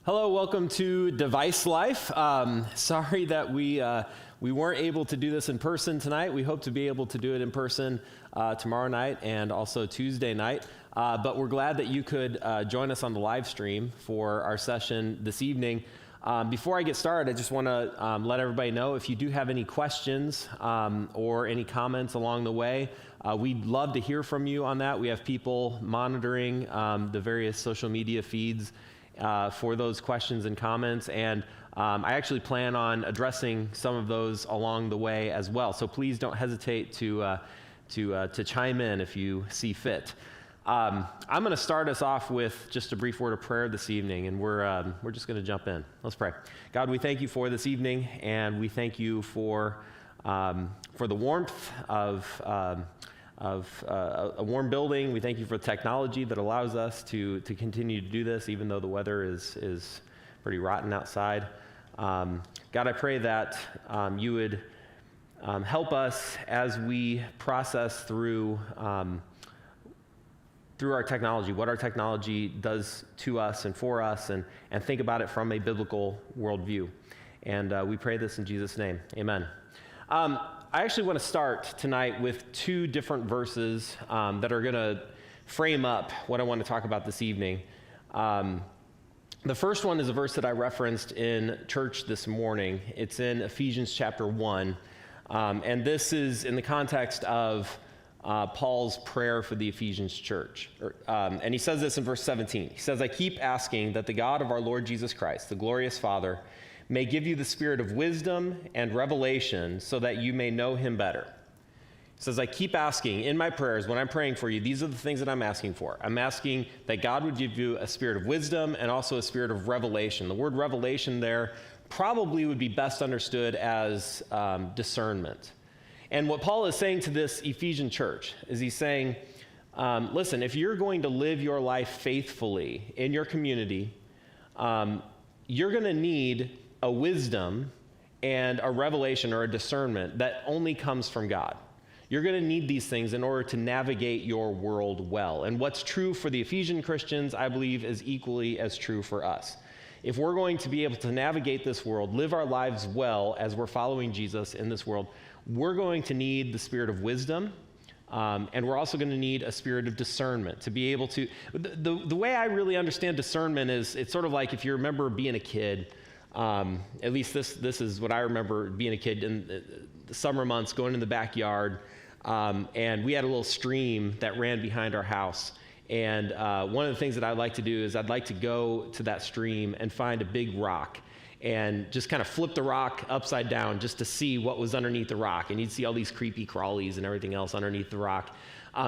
Hello, welcome to Device Life. Sorry that we weren't able to do this in person tonight. We hope to be able to do it in person tomorrow night and also Tuesday night. But we're glad that you could join us on the live stream for our session this evening. Before I get started, I just want to let everybody know if you do have any questions or any comments along the way, we'd love to hear from you on that. We have people monitoring the various social media feeds for those questions and comments, and I actually plan on addressing some of those along the way as well. So please don't hesitate to chime in if you see fit. I'm going to start us off with just a brief word of prayer this evening, and we're just going to jump in. Let's pray. God, we thank you for this evening, and we thank you for the warmth of a warm building. We thank you for the technology that allows us to continue to do this, even though the weather is pretty rotten outside. God, I pray that you would help us as we process through our technology, what our technology does to us and for us, and think about it from a biblical worldview. And we pray this in Jesus' name. Amen. I actually want to start tonight with two different verses that are going to frame up what I want to talk about this evening. The first one is a verse that I referenced in church this morning. It's in Ephesians chapter 1, and this is in the context of Paul's prayer for the Ephesians church. And he says this in verse 17. He says, "I keep asking that the God of our Lord Jesus Christ, the glorious Father, may give you the spirit of wisdom and revelation so that you may know him better." He says, I keep asking in my prayers, when I'm praying for you, these are the things that I'm asking for. I'm asking that God would give you a spirit of wisdom and also a spirit of revelation. The word revelation there probably would be best understood as discernment. And what Paul is saying to this Ephesian church is he's saying, listen, if you're going to live your life faithfully in your community, you're going to need a wisdom and a revelation or a discernment that only comes from God. You're going to need these things in order to navigate your world well. And what's true for the Ephesian Christians, I believe, is equally as true for us. If we're going to be able to navigate this world, live our lives well as we're following Jesus in this world, we're going to need the spirit of wisdom, and we're also going to need a spirit of discernment to be able to. The way I really understand discernment is it's sort of like if you remember being a kid. At least this is what I remember being a kid in the summer months, going in the backyard, and we had a little stream that ran behind our house. And one of the things that I'd like to do is I'd like to go to that stream and find a big rock and just kind of flip the rock upside down just to see what was underneath the rock. And you'd see all these creepy crawlies and everything else underneath the rock.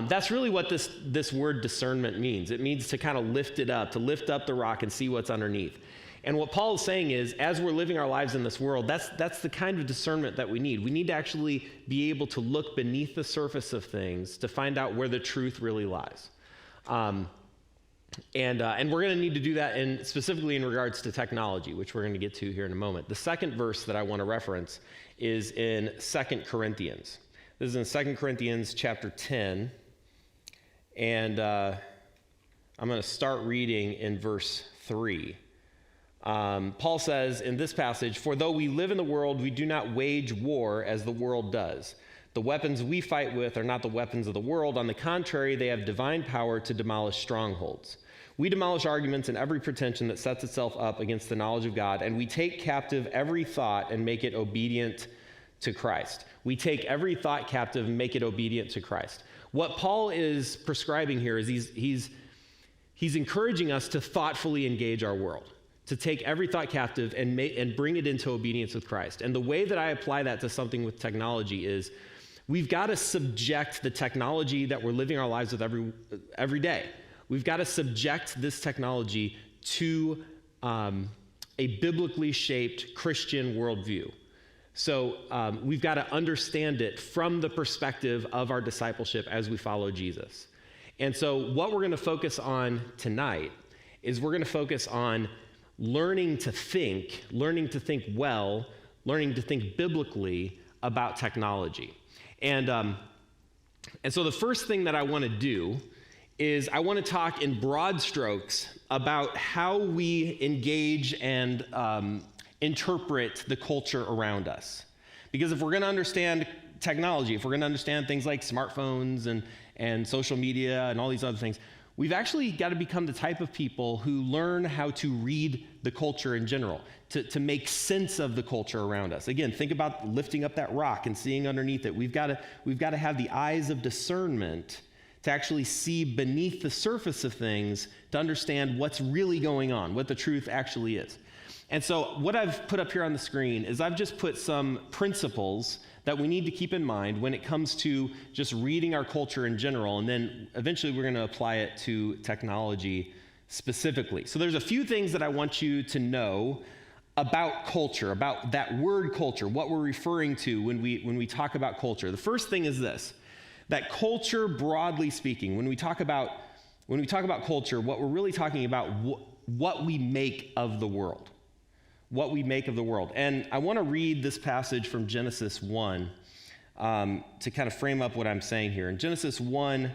That's really what this word discernment means. It means to kind of lift it up, to lift up the rock and see what's underneath. And what Paul is saying is, as we're living our lives in this world, that's the kind of discernment that we need. We need to actually be able to look beneath the surface of things to find out where the truth really lies. And we're going to need to do that specifically in regards to technology, which we're going to get to here in a moment. The second verse that I want to reference is in 2 Corinthians. This is in 2 Corinthians chapter 10, and I'm going to start reading in verse 3. Paul says in this passage, "For though we live in the world, we do not wage war as the world does. The weapons we fight with are not the weapons of the world. On the contrary, they have divine power to demolish strongholds. We demolish arguments and every pretension that sets itself up against the knowledge of God, and we take captive every thought and make it obedient to Christ." We take every thought captive and make it obedient to Christ. What Paul is prescribing here is he's encouraging us to thoughtfully engage our world, to take every thought captive and bring it into obedience with Christ. And the way that I apply that to something with technology is we've got to subject the technology that we're living our lives with every day. We've got to subject this technology to a biblically shaped Christian worldview. So we've got to understand it from the perspective of our discipleship as we follow Jesus. And so what we're going to focus on tonight is we're going to focus on learning to think well, learning to think biblically about technology. And so the first thing that I want to do is I want to talk in broad strokes about how we engage and interpret the culture around us. Because if we're going to understand technology, if we're going to understand things like smartphones and social media and all these other things, we've actually got to become the type of people who learn how to read the culture in general, to make sense of the culture around us. Again, think about lifting up that rock and seeing underneath it. We've got to have the eyes of discernment to actually see beneath the surface of things to understand what's really going on, what the truth actually is. And so what I've put up here on the screen is I've just put some principles that we need to keep in mind when it comes to just reading our culture in general, and then eventually we're going to apply it to technology specifically. So there's a few things that I want you to know about culture, about that word culture, what we're referring to when we talk about culture. The first thing is this, that culture, broadly speaking, when we talk about culture, what we're really talking about, what we make of the world. What we make of the world. And I want to read this passage from Genesis 1 to kind of frame up what I'm saying here. In Genesis 1,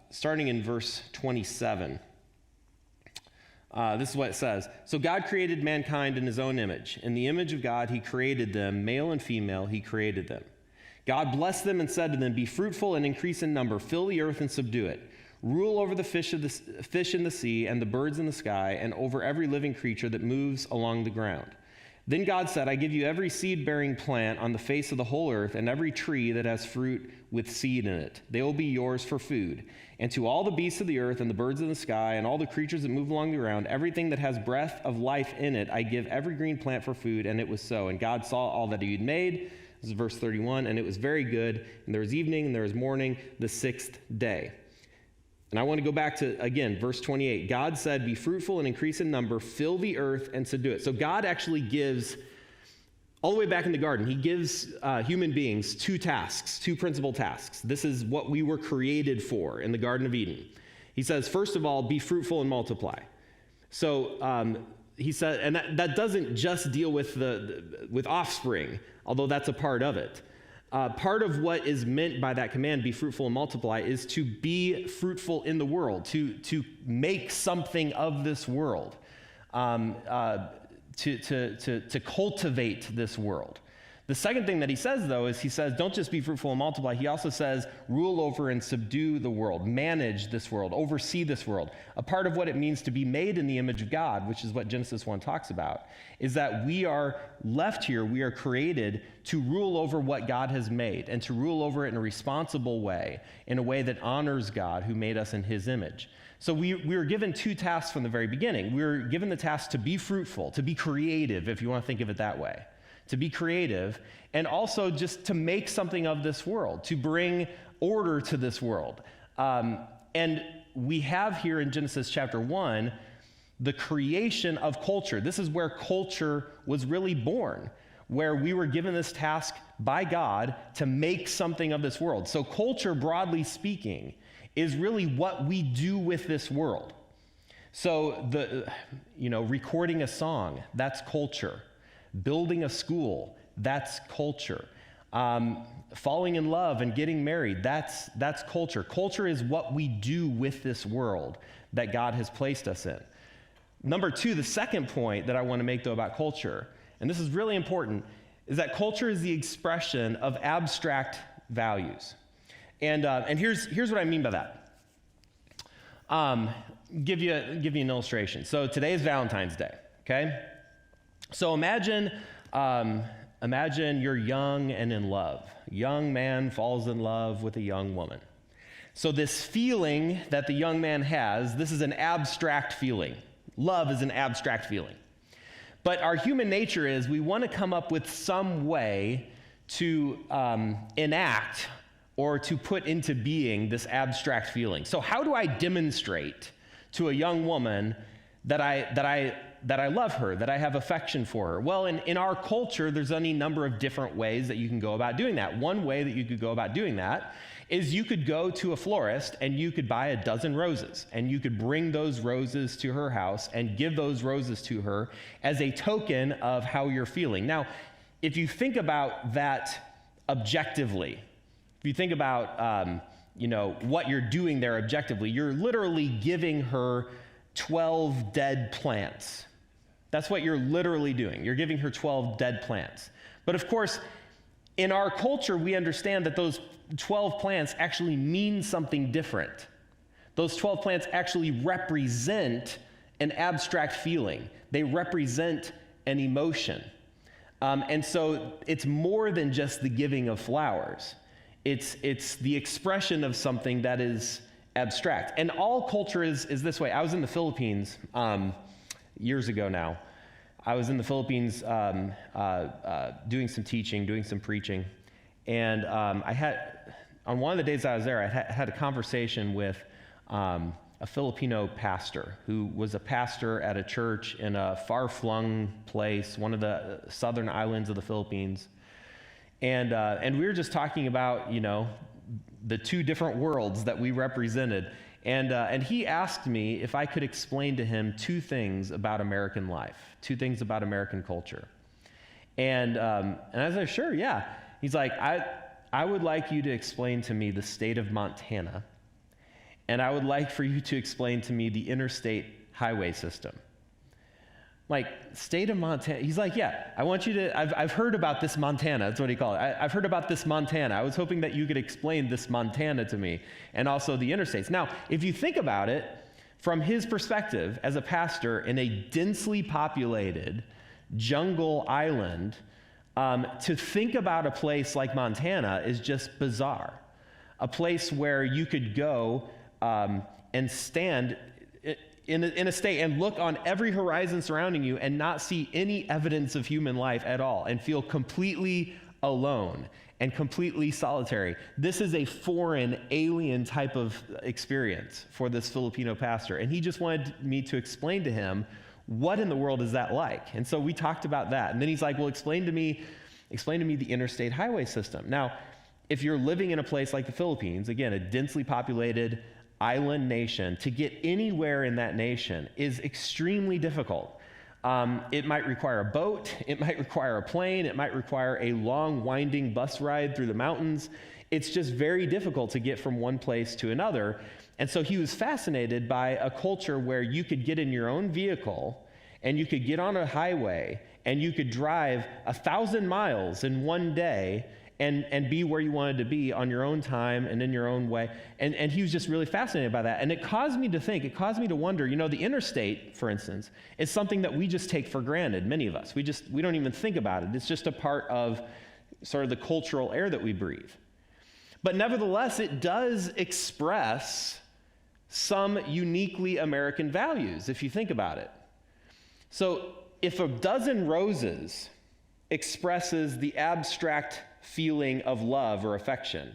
starting in verse 27, this is what it says. So God created mankind in his own image. In the image of God, he created them, male and female, he created them. God blessed them and said to them, be fruitful and increase in number, fill the earth and subdue it. Rule over the fish in the sea and the birds in the sky and over every living creature that moves along the ground. Then God said, I give you every seed-bearing plant on the face of the whole earth and every tree that has fruit with seed in it. They will be yours for food. And to all the beasts of the earth and the birds in the sky and all the creatures that move along the ground, everything that has breath of life in it, I give every green plant for food. And it was so. And God saw all that he had made. This is verse 31. And it was very good. And there was evening and there was morning, the sixth day. And I want to go back to, again, verse 28. God said, be fruitful and increase in number, fill the earth and subdue it. So God actually gives, all the way back in the garden, he gives human beings two tasks, two principal tasks. This is what we were created for in the Garden of Eden. He says, first of all, be fruitful and multiply. So he said, and that doesn't just deal with with offspring, although that's a part of it. Part of what is meant by that command, be fruitful and multiply, is to be fruitful in the world, to make something of this world, to cultivate this world. The second thing that he says, though, is he says, don't just be fruitful and multiply. He also says, rule over and subdue the world, manage this world, oversee this world. A part of what it means to be made in the image of God, which is what Genesis 1 talks about, is that we are left here, we are created to rule over what God has made and to rule over it in a responsible way, in a way that honors God who made us in his image. So we were given two tasks from the very beginning. We were given the task to be fruitful, to be creative, if you want to think of it that way. To be creative, and also just to make something of this world, to bring order to this world. And we have here in Genesis chapter 1, the creation of culture. This is where culture was really born, where we were given this task by God to make something of this world. So culture, broadly speaking, is really what we do with this world. So recording a song, that's culture. Building a school, that's culture. Falling in love and getting married, that's culture. Culture is what we do with this world that God has placed us in. Number two, the second point that I want to make, though, about culture, and this is really important, is that culture is the expression of abstract values. And here's what I mean by that. Give you an illustration. So today is Valentine's Day, okay? So imagine you're young and in love. A young man falls in love with a young woman. So this feeling that the young man has, this is an abstract feeling. Love is an abstract feeling. But our human nature is we want to come up with some way to enact or to put into being this abstract feeling. So how do I demonstrate to a young woman that I love her, that I have affection for her? Well, in our culture, there's any number of different ways that you can go about doing that. One way that you could go about doing that is you could go to a florist and you could buy a dozen roses, and you could bring those roses to her house and give those roses to her as a token of how you're feeling. Now, if you think about that objectively, if you think about what you're doing there objectively. You're literally giving her 12 dead plants. That's what you're literally doing. You're giving her 12 dead plants. But of course, in our culture, we understand that those 12 plants actually mean something different. Those 12 plants actually represent an abstract feeling. They represent an emotion. And so it's more than just the giving of flowers. It's the expression of something that is abstract. And all culture is this way. I was in the Philippines years ago now. I was in the Philippines doing some teaching, doing some preaching. And on one of the days I was there, I had a conversation with a Filipino pastor who was a pastor at a church in a far-flung place, one of the southern islands of the Philippines. And we were just talking about, the two different worlds that we represented. And he asked me if I could explain to him two things about American life, two things about American culture. And I was like, sure, yeah. He's like, I would like you to explain to me the state of Montana, and I would like for you to explain to me the interstate highway system. Like, state of Montana? He's like, yeah, I want you to, I've heard about this Montana. That's what he called it. I've heard about this Montana. I was hoping that you could explain this Montana to me, and also the interstates. Now, if you think about it, from his perspective as a pastor in a densely populated jungle island, to think about a place like Montana is just bizarre. A place where you could go and stand in a state and look on every horizon surrounding you and not see any evidence of human life at all and feel completely alone and completely solitary. This is a foreign, alien type of experience for this Filipino pastor. And he just wanted me to explain to him, what in the world is that like? And so we talked about that. And then he's like, well, explain to me the interstate highway system. Now, if you're living in a place like the Philippines, again, a densely populated island nation, to get anywhere in that nation is extremely difficult. It might require a boat, it might require a plane, it might require a long, winding bus ride through the mountains. It's just very difficult to get from one place to another. And so he was fascinated by a culture where you could get in your own vehicle and you could get on a highway and you could drive 1,000 miles in one day and be where you wanted to be on your own time and in your own way. And he was just really fascinated by that. And it caused me to think, it caused me to wonder, the interstate, for instance, is something that we just take for granted, many of us. We don't even think about it. It's just a part of sort of the cultural air that we breathe. But nevertheless, it does express some uniquely American values, if you think about it. So if a dozen roses expresses the abstract feeling of love or affection,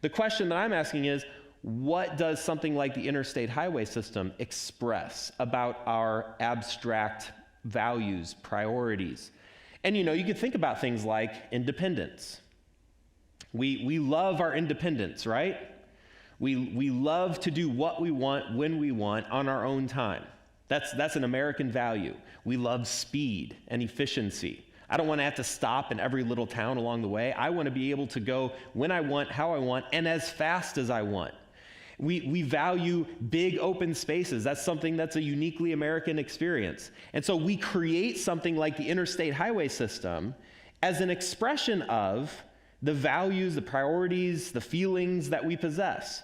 the question that I'm asking is, what does something like the interstate highway system express about our abstract values, priorities? And you could think about things like independence. We love our independence, right? We love to do what we want, when we want, on our own time. That's an American value. We love speed and efficiency. I don't want to have to stop in every little town along the way. I want to be able to go when I want, how I want, and as fast as I want. We value big open spaces. That's something that's a uniquely American experience. And so we create something like the interstate highway system as an expression of the values, the priorities, the feelings that we possess.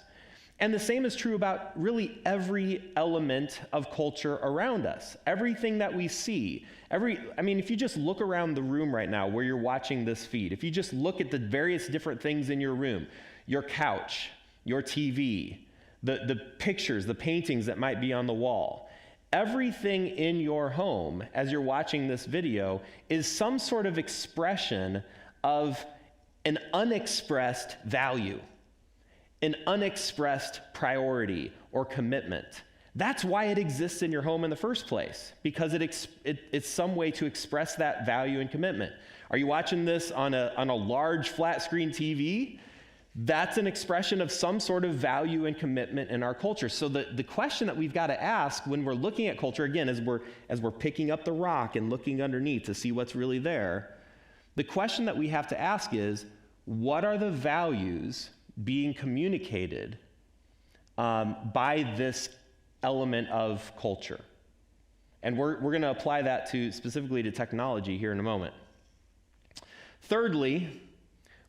And the same is true about really every element of culture around us. Everything that we see, if you just look around the room right now where you're watching this feed, if you just look at the various different things in your room, your couch, your TV, the pictures, the paintings that might be on the wall, everything in your home as you're watching this video is some sort of expression of an unexpressed value, an unexpressed priority or commitment. That's why it exists in your home in the first place, because it's some way to express that value and commitment. Are you watching this on a large flat screen TV? That's an expression of some sort of value and commitment in our culture. So the question that we've got to ask when we're looking at culture, again, as we're picking up the rock and looking underneath to see what's really there, the question that we have to ask is, what are the values being communicated by this element of culture. And we're going to apply that specifically to technology here in a moment. Thirdly,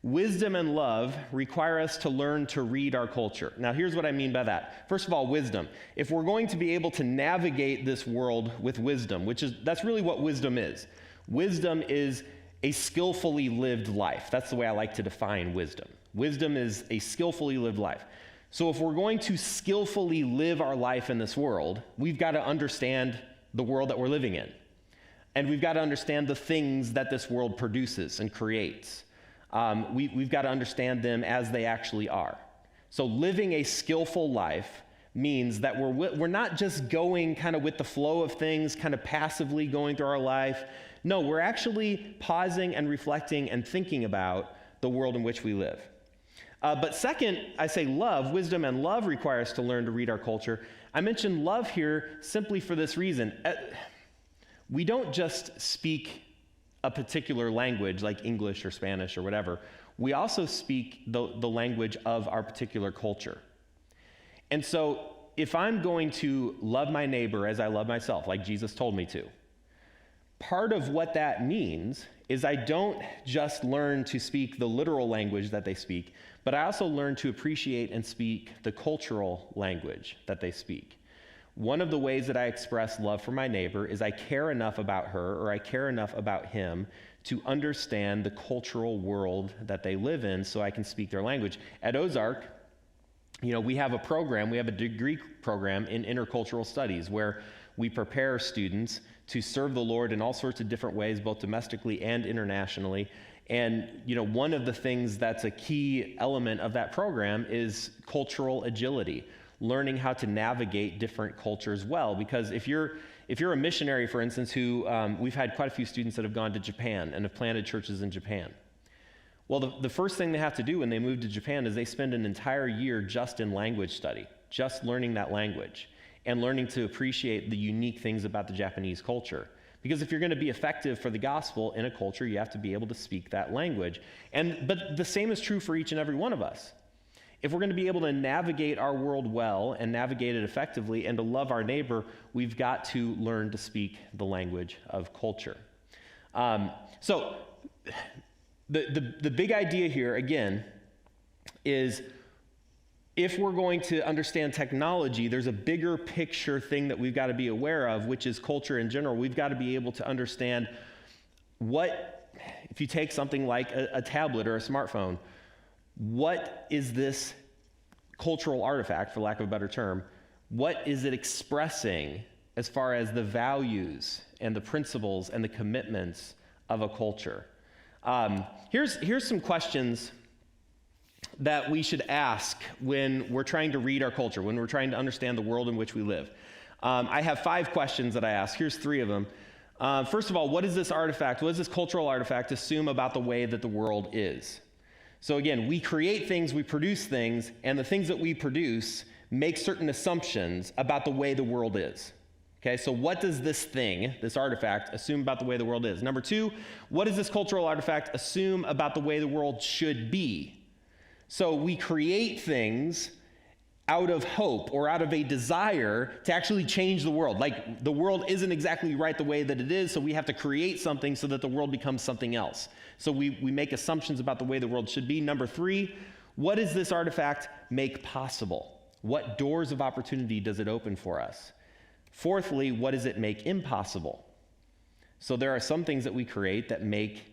wisdom and love require us to learn to read our culture. Now, here's what I mean by that. First of all, wisdom. If we're going to be able to navigate this world with wisdom, that's really what wisdom is. Wisdom is a skillfully lived life. That's the way I like to define wisdom. Wisdom is a skillfully lived life. So if we're going to skillfully live our life in this world, we've got to understand the world that we're living in. And we've got to understand the things that this world produces and creates. We've got to understand them as they actually are. So living a skillful life means that we're not just going kind of with the flow of things, kind of passively going through our life. No, we're actually pausing and reflecting and thinking about the world in which we live. But second, I say love, wisdom and love require us to learn to read our culture. I mentioned love here simply for this reason. We don't just speak a particular language like English or Spanish or whatever. We also speak the language of our particular culture. And so if I'm going to love my neighbor as I love myself, like Jesus told me to, part of what that means is I don't just learn to speak the literal language that they speak, but I also learn to appreciate and speak the cultural language that they speak. One of the ways that I express love for my neighbor is I care enough about her or I care enough about him to understand the cultural world that they live in so I can speak their language. At Ozark, we have a degree program in intercultural studies where we prepare students to serve the Lord in all sorts of different ways, both domestically and internationally. And, one of the things that's a key element of that program is cultural agility, learning how to navigate different cultures well. Because if you're a missionary, for instance, we've had quite a few students that have gone to Japan and have planted churches in Japan. Well, the first thing they have to do when they move to Japan is they spend an entire year just in language study, just learning that language and learning to appreciate the unique things about the Japanese culture. Because if you're going to be effective for the gospel in a culture, you have to be able to speak that language. But the same is true for each and every one of us. If we're going to be able to navigate our world well and navigate it effectively and to love our neighbor, we've got to learn to speak the language of culture. So the big idea here, again, is if we're going to understand technology, there's a bigger picture thing that we've got to be aware of, which is culture in general. We've got to be able to understand if you take something like a tablet or a smartphone, what is this cultural artifact, for lack of a better term? What is it expressing as far as the values and the principles and the commitments of a culture? Here's some questions that we should ask when we're trying to read our culture, when we're trying to understand the world in which we live. I have 5 questions that I ask. Here's 3 of them. First of all, what does this cultural artifact assume about the way that the world is? So again, we create things, we produce things, and the things that we produce make certain assumptions about the way the world is. Okay, so what does this artifact, assume about the way the world is? Number 2, what does this cultural artifact assume about the way the world should be? So we create things out of hope or out of a desire to actually change the world. Like the world isn't exactly right the way that it is, so we have to create something so that the world becomes something else. So we make assumptions about the way the world should be. Number 3, what does this artifact make possible? What doors of opportunity does it open for us? Fourthly, what does it make impossible? So there are some things that we create that make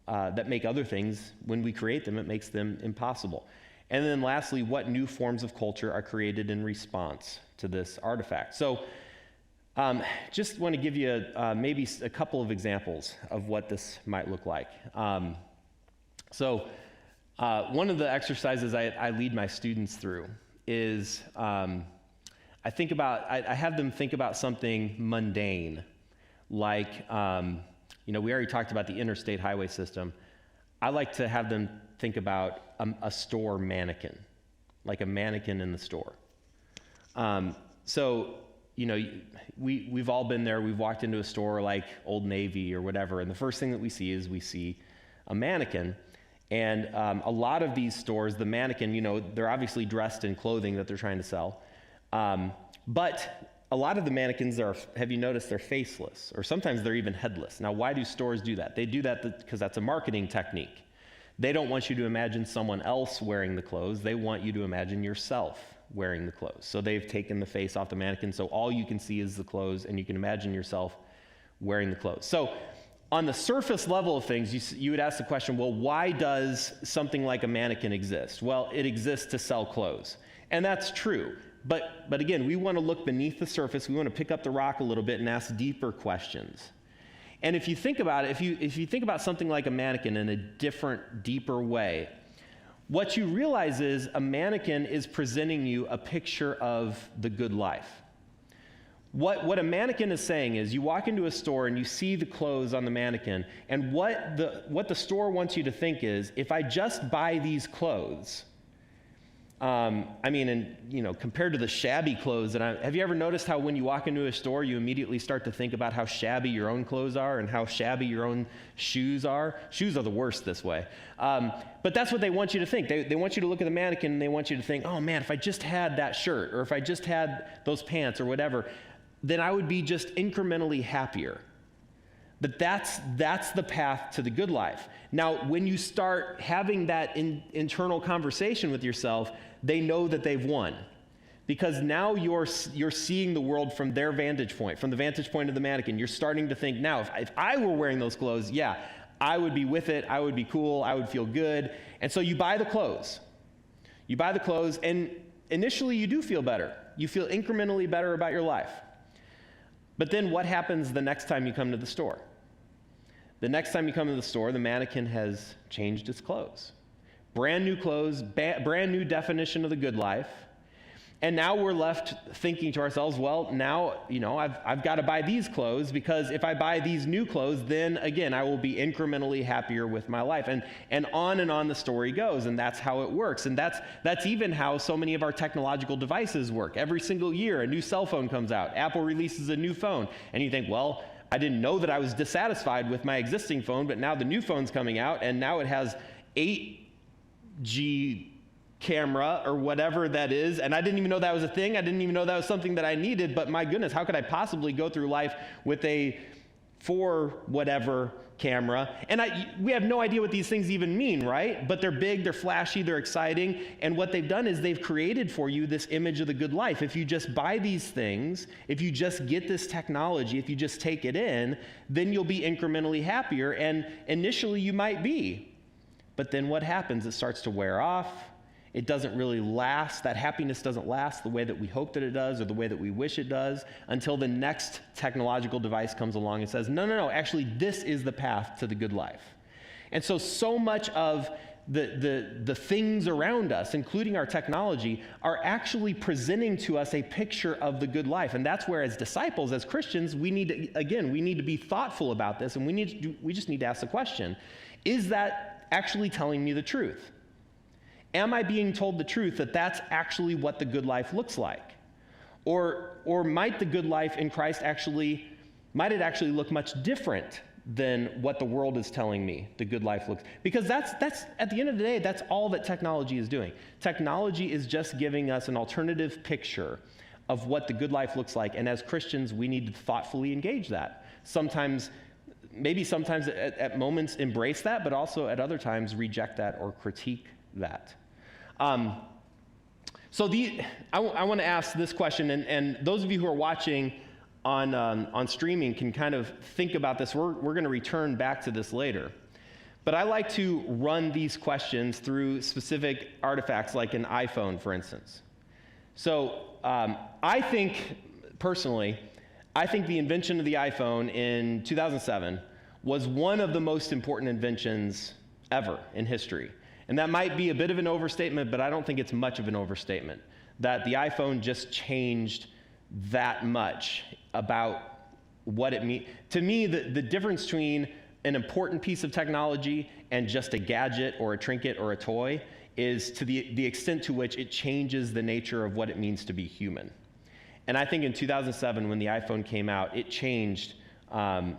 other things, when we create them, it makes them impossible. And then lastly, what new forms of culture are created in response to this artifact? So just want to give you maybe a couple of examples of what this might look like. So one of the exercises I lead my students through is I have them think about something mundane, like, we already talked about the interstate highway system. I like to have them think about a store mannequin, like a mannequin in the store. We've all been there. We've walked into a store like Old Navy or whatever, and the first thing that we see is a mannequin. And a lot of these stores, the mannequin, they're obviously dressed in clothing that they're trying to sell. But a lot of the mannequins have you noticed, they're faceless, or sometimes they're even headless. Now, why do stores do that? They do that because that's a marketing technique. They don't want you to imagine someone else wearing the clothes. They want you to imagine yourself wearing the clothes. So they've taken the face off the mannequin, so all you can see is the clothes, and you can imagine yourself wearing the clothes. So on the surface level of things, you would ask the question, well, why does something like a mannequin exist? Well, it exists to sell clothes. And that's true. But again, we want to look beneath the surface. We want to pick up the rock a little bit and ask deeper questions. And if you think about it, if you think about something like a mannequin in a different, deeper way, what you realize is a mannequin is presenting you a picture of the good life. What a mannequin is saying is, you walk into a store and you see the clothes on the mannequin, and what the store wants you to think is, if I just buy these clothes, compared to the shabby clothes have you ever noticed how when you walk into a store, you immediately start to think about how shabby your own clothes are and how shabby your own shoes are? Shoes are the worst this way. But that's what they want you to think. They want you to look at the mannequin and they want you to think, oh man, if I just had that shirt, or if I just had those pants or whatever, then I would be just incrementally happier. But that's the path to the good life. Now, when you start having that internal conversation with yourself, they know that they've won. Because now you're seeing the world from their vantage point, from the vantage point of the mannequin. You're starting to think, now, if I were wearing those clothes, yeah, I would be with it, I would be cool, I would feel good. And so you buy the clothes. You buy the clothes, and initially you do feel better. You feel incrementally better about your life. But then what happens the next time you come to the store? The next time you come to the store, the mannequin has changed its clothes. Brand new clothes, brand new definition of the good life. And now we're left thinking to ourselves, well, now, I've got to buy these clothes, because if I buy these new clothes, then again, I will be incrementally happier with my life. And on the story goes, and that's how it works. And that's even how so many of our technological devices work. Every single year, a new cell phone comes out. Apple releases a new phone. And you think, well, I didn't know that I was dissatisfied with my existing phone, but now the new phone's coming out, and now it has 8G camera or whatever that is, and I didn't even know that was a thing. I didn't even know that was something that I needed, but my goodness, how could I possibly go through life with a 4 whatever camera? And we have no idea what these things even mean, right? But they're big, they're flashy, they're exciting, and what they've done is they've created for you this image of the good life. If you just buy these things, if you just get this technology, if you just take it in, then you'll be incrementally happier, and initially you might be. But then what happens? It starts to wear off. It doesn't really last. That happiness doesn't last the way that we hope that it does, or the way that we wish it does, until the next technological device comes along and says, no, actually, this is the path to the good life. And so much of the things around us, including our technology, are actually presenting to us a picture of the good life. And that's where, as disciples, as Christians, we need to be thoughtful about this, and we just need to ask the question, is that actually telling me the truth? Am I being told the truth that that's actually what the good life looks like? Or might the good life in Christ actually look much different than what the world is telling me the good life looks? Because that's at the end of the day, that's all that technology is doing. Technology is just giving us an alternative picture of what the good life looks like, and as Christians, we need to thoughtfully engage that. Sometimes at moments embrace that, but also at other times reject that or critique that. I want to ask this question, and those of you who are watching on streaming can kind of think about this. We're going to return back to this later. But I like to run these questions through specific artifacts, like an iPhone, for instance. So I think the invention of the iPhone in 2007 was one of the most important inventions ever in history. And that might be a bit of an overstatement, but I don't think it's much of an overstatement, that the iPhone just changed that much about what it means. To me, the difference between an important piece of technology and just a gadget or a trinket or a toy is to the extent to which it changes the nature of what it means to be human. And I think in 2007, when the iPhone came out, it changed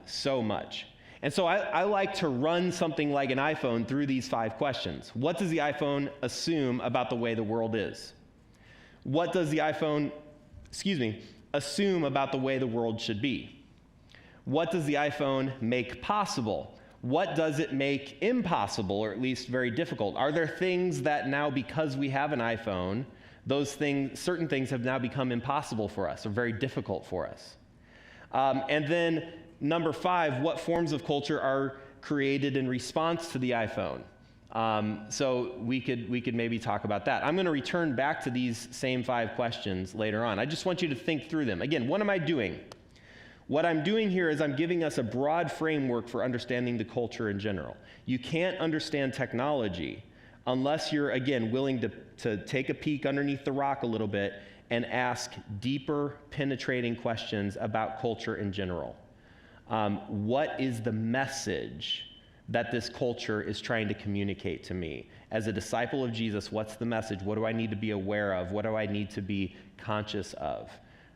so much. And so I like to run something like an iPhone through these 5 questions. What does the iPhone assume about the way the world is? What does the iPhone, assume about the way the world should be? What does the iPhone make possible? What does it make impossible, or at least very difficult? Are there things that now, because we have an iPhone, certain things have now become impossible for us, or very difficult for us? And then number 5, what forms of culture are created in response to the iPhone? So we could maybe talk about that. I'm going to return back to these same 5 questions later on. I just want you to think through them. Again, what am I doing? What I'm doing here is I'm giving us a broad framework for understanding the culture in general. You can't understand technology unless you're, again, willing to take a peek underneath the rock a little bit and ask deeper, penetrating questions about culture in general. What is the message that this culture is trying to communicate to me? As a disciple of Jesus, what's the message? What do I need to be aware of? What do I need to be conscious of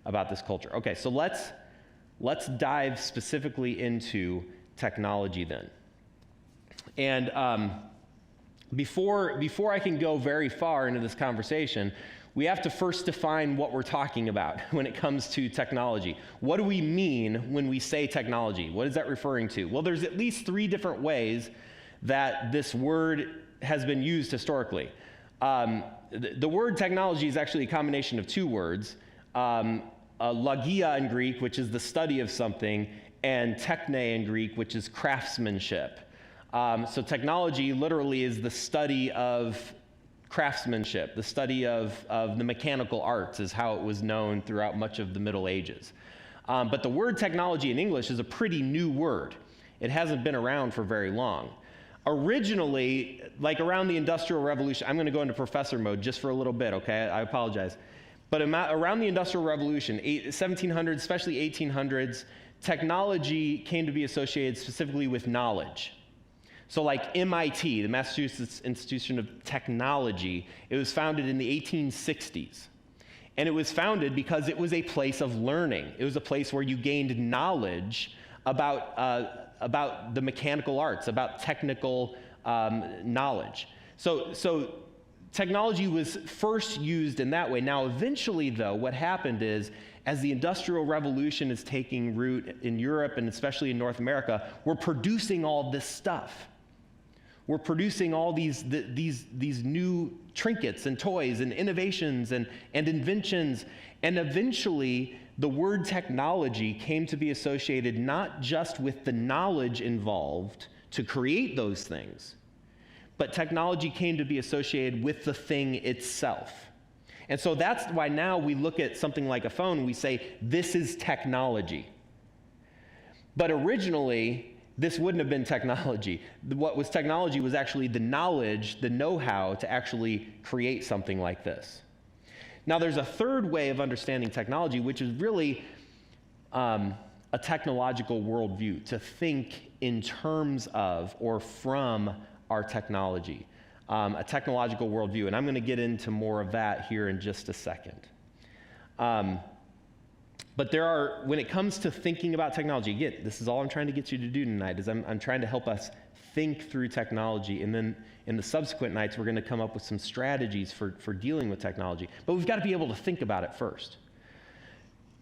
about this culture? Okay, so let's dive specifically into technology then. And before I can go very far into this conversation, we have to first define what we're talking about when it comes to technology. What do we mean when we say technology? What is that referring to? Well, there's at least 3 different ways that this word has been used historically. The word technology is actually a combination of 2 words. Logia in Greek, which is the study of something, and techne in Greek, which is craftsmanship. So technology literally is the study of craftsmanship, the study of the mechanical arts is how it was known throughout much of the Middle Ages. But the word technology in English is a pretty new word. It hasn't been around for very long. Originally, like around the Industrial Revolution, I'm going to go into professor mode just for a little bit, okay? I apologize. But around the Industrial Revolution, 1700s, especially 1800s, technology came to be associated specifically with knowledge. So like MIT, the Massachusetts Institute of Technology, it was founded in the 1860s. And it was founded because it was a place of learning. It was a place where you gained knowledge about the mechanical arts, about technical knowledge. So technology was first used in that way. Now, eventually, though, what happened is, as the Industrial Revolution is taking root in Europe and especially in North America, we're producing all this stuff. We're producing all these new trinkets and toys and innovations and inventions. And eventually, the word technology came to be associated not just with the knowledge involved to create those things, but technology came to be associated with the thing itself. And so that's why now we look at something like a phone and we say, this is technology. But originally, this wouldn't have been technology. What was technology was actually the knowledge, the know-how to actually create something like this. Now, there's a third way of understanding technology, which is really a technological worldview, to think in terms of or from our technology, a technological worldview. And I'm going to get into more of that here in just a second. But when it comes to thinking about technology, again, this is all I'm trying to get you to do tonight, is I'm trying to help us think through technology. And then in the subsequent nights, we're going to come up with some strategies for dealing with technology. But we've got to be able to think about it first.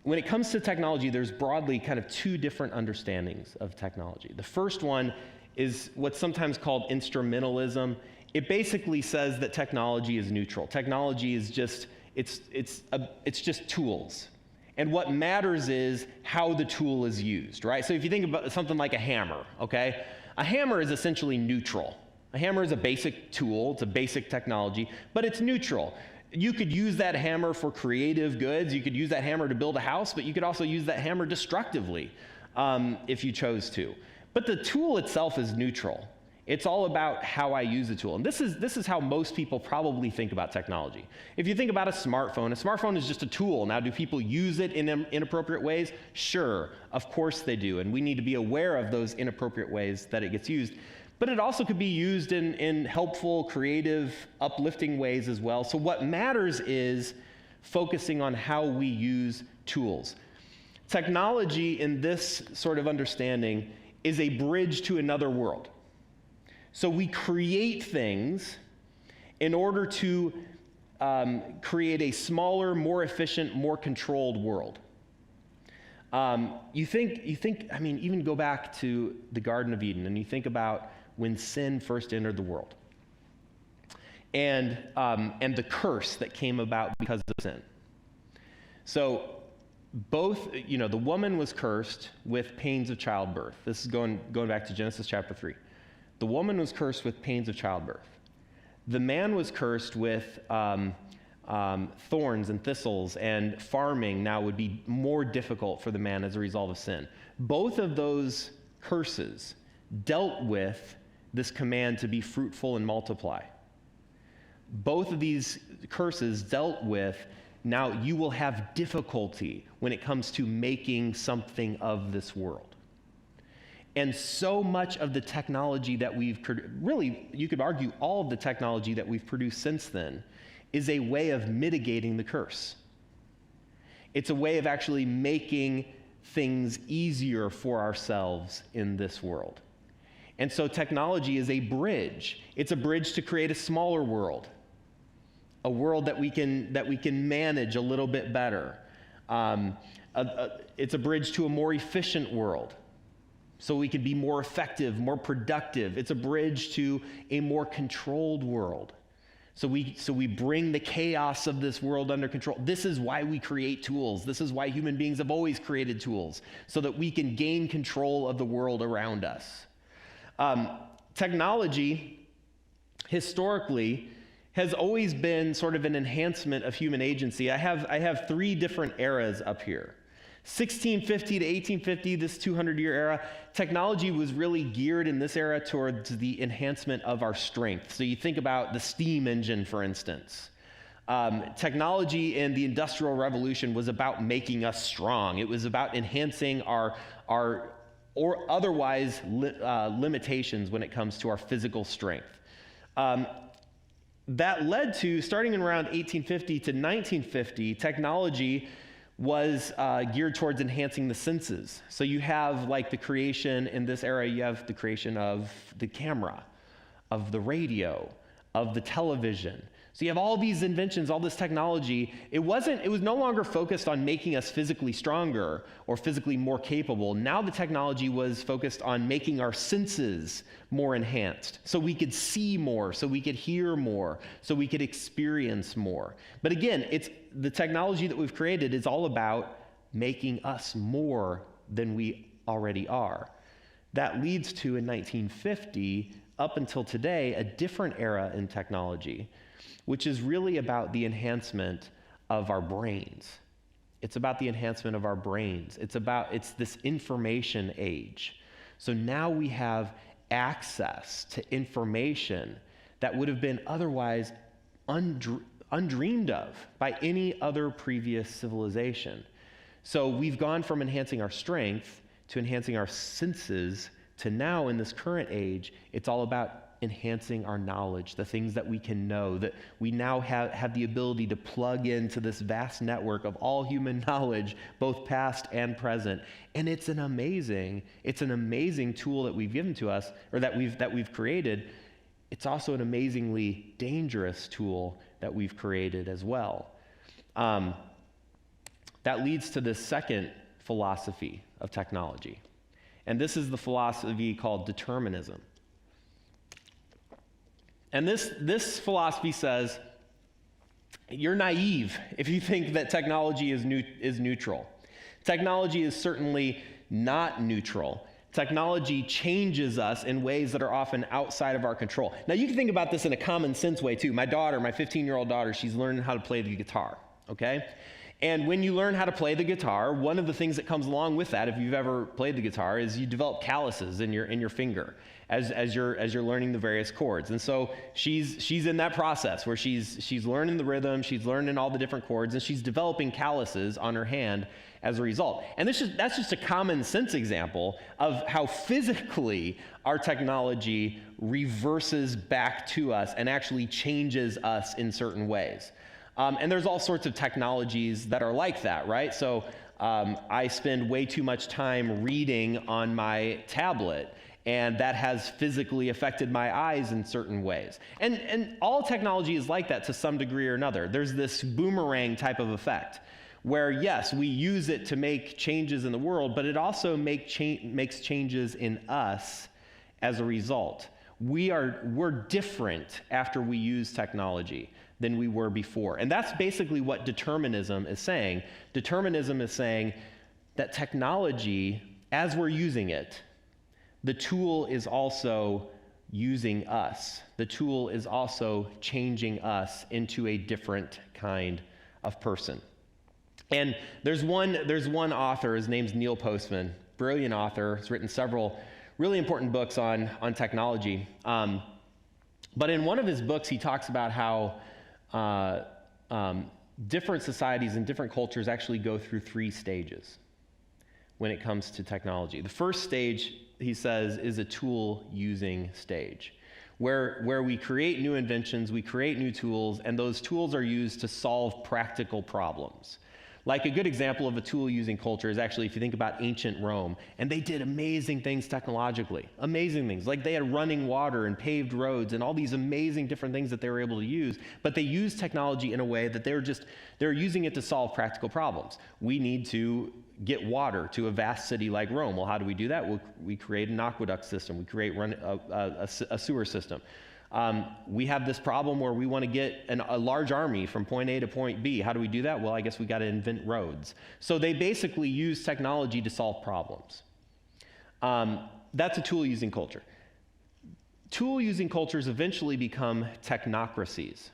When it comes to technology, there's broadly kind of 2 different understandings of technology. The first one is what's sometimes called instrumentalism. It basically says that technology is neutral. Technology is just, it's just tools. And what matters is how the tool is used, right? So if you think about something like a hammer, okay? A hammer is essentially neutral. A hammer is a basic tool, it's a basic technology, but it's neutral. You could use that hammer for creative goods, you could use that hammer to build a house, but you could also use that hammer destructively if you chose to. But the tool itself is neutral. It's all about how I use the tool. And this is how most people probably think about technology. If you think about a smartphone is just a tool. Now, do people use it in inappropriate ways? Sure, of course they do. And we need to be aware of those inappropriate ways that it gets used. But it also could be used in helpful, creative, uplifting ways as well. So what matters is focusing on how we use tools. Technology in this sort of understanding is a bridge to another world. So we create things in order to create a smaller, more efficient, more controlled world. You think, I mean, even go back to the Garden of Eden, and you think about when sin first entered the world, and the curse that came about because of sin. So both, the woman was cursed with pains of childbirth. This is going back to Genesis chapter 3. The woman was cursed with pains of childbirth. The man was cursed with thorns and thistles, and farming now would be more difficult for the man as a result of sin. Both of those curses dealt with this command to be fruitful and multiply. Both of these curses dealt with, now you will have difficulty when it comes to making something of this world. And so much of the technology that we've, really, you could argue all of the technology that we've produced since then, is a way of mitigating the curse. It's a way of actually making things easier for ourselves in this world. And so technology is a bridge. It's a bridge to create a smaller world, a world that we can manage a little bit better. It's a bridge to a more efficient world, so we can be more effective, more productive. It's a bridge to a more controlled world. So we bring the chaos of this world under control. This is why we create tools. This is why human beings have always created tools, so that we can gain control of the world around us. Technology, historically, has always been sort of an enhancement of human agency. I have three different eras up here. 1650 to 1850, this 200-year era, technology was really geared in this era towards the enhancement of our strength. So you think about the steam engine, for instance. Technology in the Industrial Revolution was about making us strong. It was about enhancing our or otherwise limitations when it comes to our physical strength. That led to, starting in around 1850 to 1950, technology was geared towards enhancing the senses. So you have, like, the creation in this era, you have the creation of the camera, of the radio, of the television. So you have all these inventions, all this technology. It was no longer focused on making us physically stronger or physically more capable. Now the technology was focused on making our senses more enhanced, so we could see more, so we could hear more, so we could experience more. But again, the technology that we've created is all about making us more than we already are. That leads to, in 1950, up until today, a different era in technology, which is really about the enhancement of our brains. It's about the enhancement of our brains. It's this information age. So now we have access to information that would have been otherwise undreamed of by any other previous civilization. So we've gone from enhancing our strength to enhancing our senses to now, in this current age, it's all about enhancing our knowledge, the things that we can know, that we now have the ability to plug into this vast network of all human knowledge, both past and present. And it's an amazing tool that we've given to us, or that we've created. It's also an amazingly dangerous tool that we've created as well. That leads to this second philosophy of technology. And this is the philosophy called determinism. And this philosophy says you're naive if you think that technology is neutral. Technology is certainly not neutral. Technology changes us in ways that are often outside of our control. Now, you can think about this in a common sense way too. My 15-year-old daughter, she's learning how to play the guitar, okay? And when you learn how to play the guitar, one of the things that comes along with that, if you've ever played the guitar, is you develop calluses in your finger as you're learning the various chords. And so she's in that process where she's learning the rhythm, she's learning all the different chords, and she's developing calluses on her hand as a result. And that's just a common sense example of how physically our technology reverses back to us and actually changes us in certain ways. And there's all sorts of technologies that are like that, right? So I spend way too much time reading on my tablet, and that has physically affected my eyes in certain ways. And all technology is like that to some degree or another. There's this boomerang type of effect where, yes, we use it to make changes in the world, but it also makes changes in us as a result. We're different after we use technology than we were before. And that's basically what determinism is saying. Determinism is saying that technology, as we're using it, the tool is also using us. The tool is also changing us into a different kind of person. And there's one author, his name's Neil Postman, brilliant author. He's written several really important books on technology. But in one of his books, he talks about how different societies and different cultures actually go through 3 stages when it comes to technology. The first stage, he says, is a tool-using stage, where we create new inventions, we create new tools, and those tools are used to solve practical problems. Like a good example of a tool-using culture is actually if you think about ancient Rome, and they did amazing things technologically, amazing things. Like they had running water and paved roads and all these amazing different things that they were able to use, but they used technology in a way that they were using it to solve practical problems. We need to get water to a vast city like Rome. Well, how do we do that? We create an aqueduct system. We create a sewer system. We have this problem where we want to get a large army from point A to point B. How do we do that? Well, I guess we got to invent roads. So they basically use technology to solve problems. That's a tool-using culture. Tool-using cultures eventually become technocracies,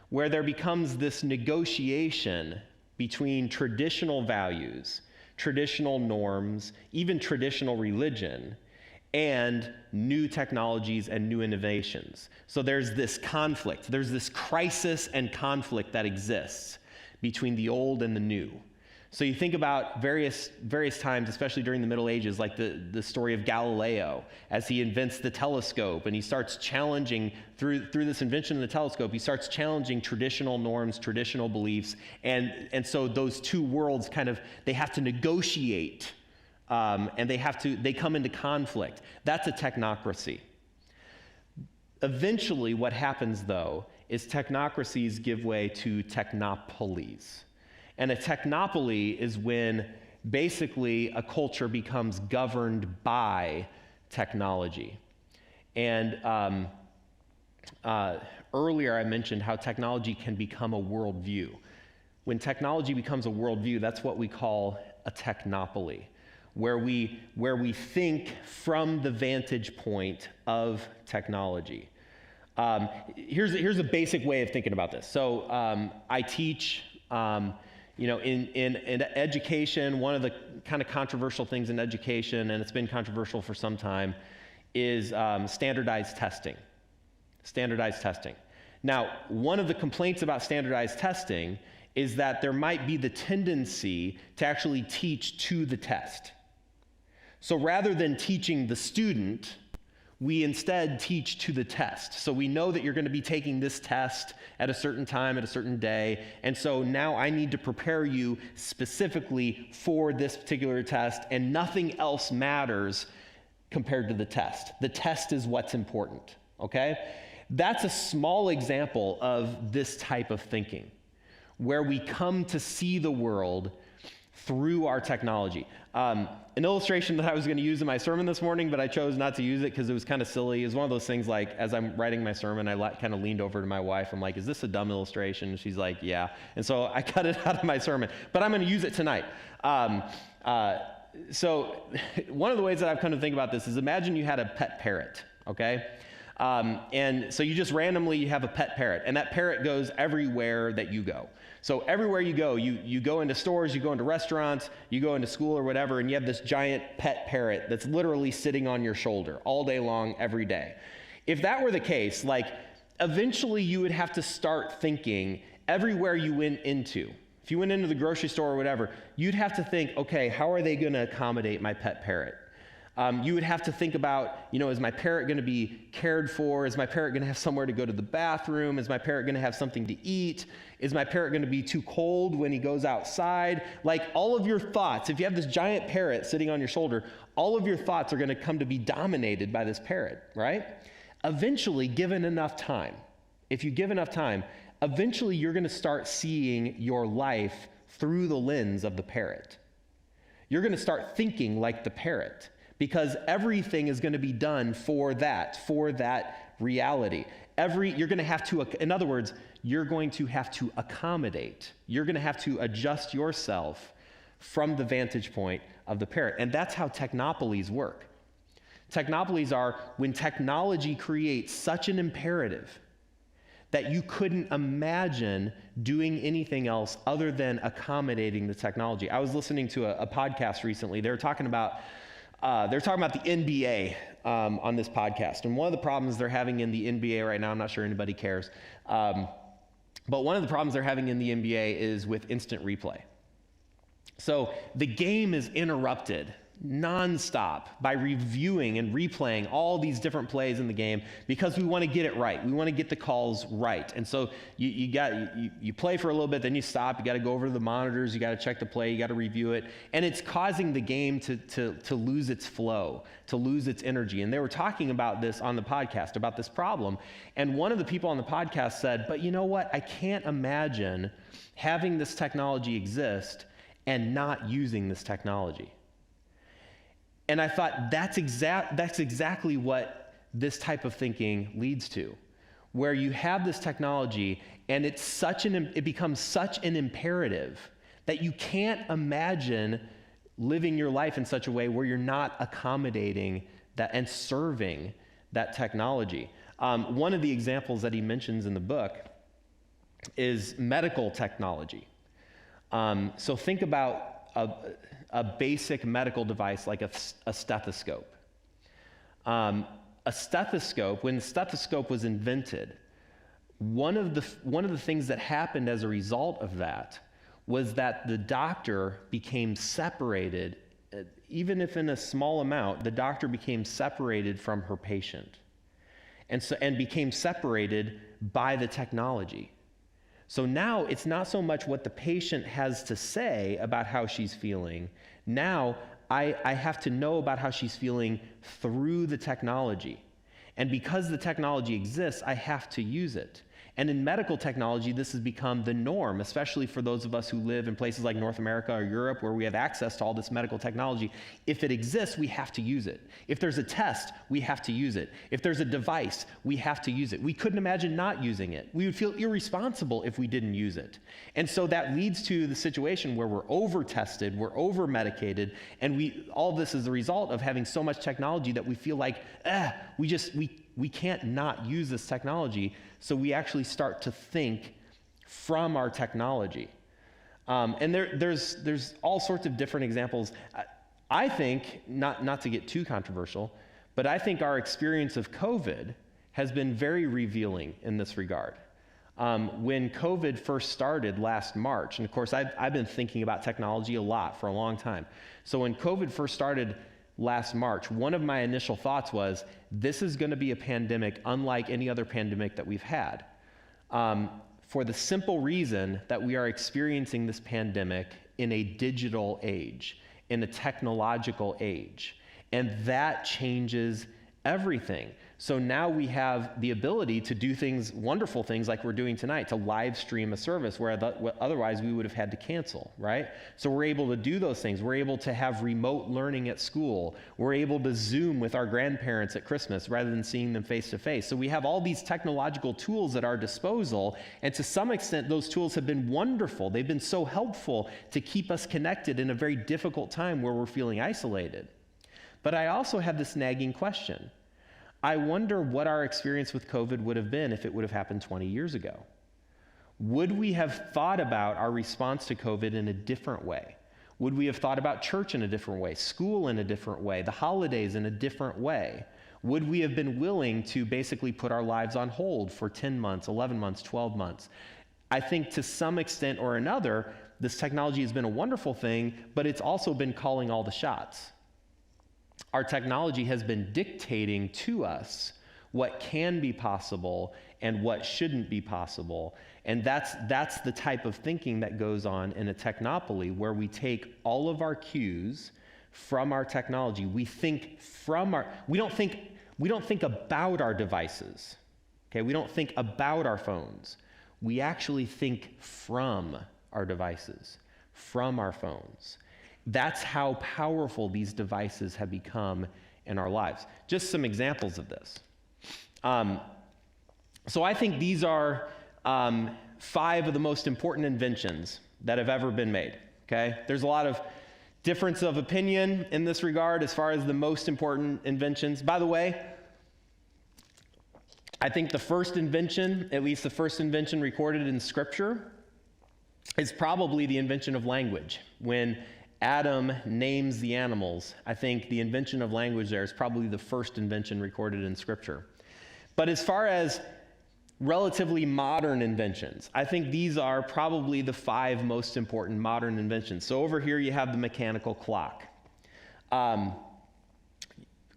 where there becomes this negotiation between traditional values, traditional norms, even traditional religion, and new technologies and new innovations. So there's this conflict, there's this crisis and conflict that exists between the old and the new. So you think about various times, especially during the Middle Ages, like the story of Galileo, as he invents the telescope, and he starts challenging, through this invention of the telescope, he starts challenging traditional norms, traditional beliefs, and so those two worlds they have to negotiate, and they come into conflict. That's a technocracy. Eventually, what happens, though, is technocracies give way to technopolies. And a technopoly is when basically a culture becomes governed by technology. And earlier I mentioned how technology can become a worldview. When technology becomes a worldview, that's what we call a technopoly, where we think from the vantage point of technology. Here's a basic way of thinking about this. So I teach, in education, one of the kind of controversial things in education, and it's been controversial for some time, is standardized testing. Standardized testing. Now, one of the complaints about standardized testing is that there might be the tendency to actually teach to the test. So rather than teaching the student, we instead teach to the test. So we know that you're going to be taking this test at a certain time, at a certain day, and so now I need to prepare you specifically for this particular test, and nothing else matters compared to the test. The test is what's important, okay? That's a small example of this type of thinking, where we come to see the world through our technology. An illustration that I was going to use in my sermon this morning, but I chose not to use it because it was kind of silly. It was one of those things like, as I'm writing my sermon, I kind of leaned over to my wife. I'm like, is this a dumb illustration? And she's like, yeah. And so I cut it out of my sermon, but I'm going to use it tonight. So one of the ways that I've come to think about this is imagine you had a pet parrot, okay? And so you just randomly have a pet parrot, and that parrot goes everywhere that you go. So everywhere you go into stores, you go into restaurants, you go into school or whatever, and you have this giant pet parrot that's literally sitting on your shoulder all day long, every day. If that were the case, like eventually you would have to start thinking everywhere you went into. If you went into the grocery store or whatever, you'd have to think, okay, how are they going to accommodate my pet parrot? You would have to think about, is my parrot going to be cared for? Is my parrot going to have somewhere to go to the bathroom? Is my parrot going to have something to eat? Is my parrot going to be too cold when he goes outside? Like all of your thoughts, if you have this giant parrot sitting on your shoulder, all of your thoughts are going to come to be dominated by this parrot, right? Eventually, given enough time, if you give enough time, eventually you're going to start seeing your life through the lens of the parrot. You're going to start thinking like the parrot because everything is going to be done for that reality. You're going to have to, in other words, you're going to have to accommodate. You're going to have to adjust yourself from the vantage point of the parrot. And that's how technopolies work. Technopolies are when technology creates such an imperative that you couldn't imagine doing anything else other than accommodating the technology. I was listening to a podcast recently. They were talking about the NBA on this podcast. And one of the problems they're having in the NBA right now, I'm not sure anybody cares, but one of the problems they're having in the NBA is with instant replay. So the game is interrupted nonstop by reviewing and replaying all these different plays in the game because we want to get it right. We want to get the calls right. And so you play for a little bit, then you stop. You got to go over to the monitors. You got to check the play. You got to review it. And it's causing the game to lose its flow, to lose its energy. And they were talking about this on the podcast, about this problem. And one of the people on the podcast said, but you know what? I can't imagine having this technology exist and not using this technology. And I thought that's exactly what this type of thinking leads to, where you have this technology and it becomes such an imperative that you can't imagine living your life in such a way where you're not accommodating that and serving that technology. One of the examples that he mentions in the book is medical technology. So think about a basic medical device like a stethoscope. A stethoscope, when the stethoscope was invented, one of the things that happened as a result of that was that the doctor became separated, even if in a small amount, the doctor became separated from her patient, and became separated by the technology. So now it's not so much what the patient has to say about how she's feeling. Now I have to know about how she's feeling through the technology. And because the technology exists, I have to use it. And in medical technology, this has become the norm, especially for those of us who live in places like North America or Europe where we have access to all this medical technology. If it exists, we have to use it. If there's a test, we have to use it. If there's a device, we have to use it. We couldn't imagine not using it. We would feel irresponsible if we didn't use it. And so that leads to the situation where we're over-tested, we're over-medicated, and all this is the result of having so much technology that we feel like, we can't not use this technology, so we actually start to think from our technology. And there's all sorts of different examples. I think, not to get too controversial, but I think our experience of COVID has been very revealing in this regard. When COVID first started last March, and of course I've been thinking about technology a lot for a long time. So when COVID first started last March, one of my initial thoughts was, this is going to be a pandemic unlike any other pandemic that we've had. For the simple reason that we are experiencing this pandemic in a digital age, in a technological age. And that changes everything. So now we have the ability to do things, wonderful things like we're doing tonight, to live stream a service where otherwise we would have had to cancel, right? So we're able to do those things. We're able to have remote learning at school. We're able to Zoom with our grandparents at Christmas rather than seeing them face to face. So we have all these technological tools at our disposal, and to some extent those tools have been wonderful. They've been so helpful to keep us connected in a very difficult time where we're feeling isolated. But I also have this nagging question. I wonder what our experience with COVID would have been if it would have happened 20 years ago. Would we have thought about our response to COVID in a different way? Would we have thought about church in a different way, school in a different way, the holidays in a different way? Would we have been willing to basically put our lives on hold for 10 months, 11 months, 12 months? I think to some extent or another, this technology has been a wonderful thing, but it's also been calling all the shots. our technology has been dictating to us what can be possible and what shouldn't be possible. And that's the type of thinking that goes on in a technopoly, where we take all of our cues from our technology. We don't think about our devices. Okay, we don't think about our phones. We actually think from our devices, from our phones. That's how powerful these devices have become in our lives. Just some examples of this. So I think these are 5 of the most important inventions that have ever been made. Okay, there's a lot of difference of opinion in this regard as far as the most important inventions. By the way, I think the first invention, at least the first invention recorded in Scripture, is probably the invention of language. When Adam names the animals, I think the invention of language there is probably the first invention recorded in Scripture. But as far as relatively modern inventions, I think these are probably the 5 most important modern inventions. So over here you have the mechanical clock. Of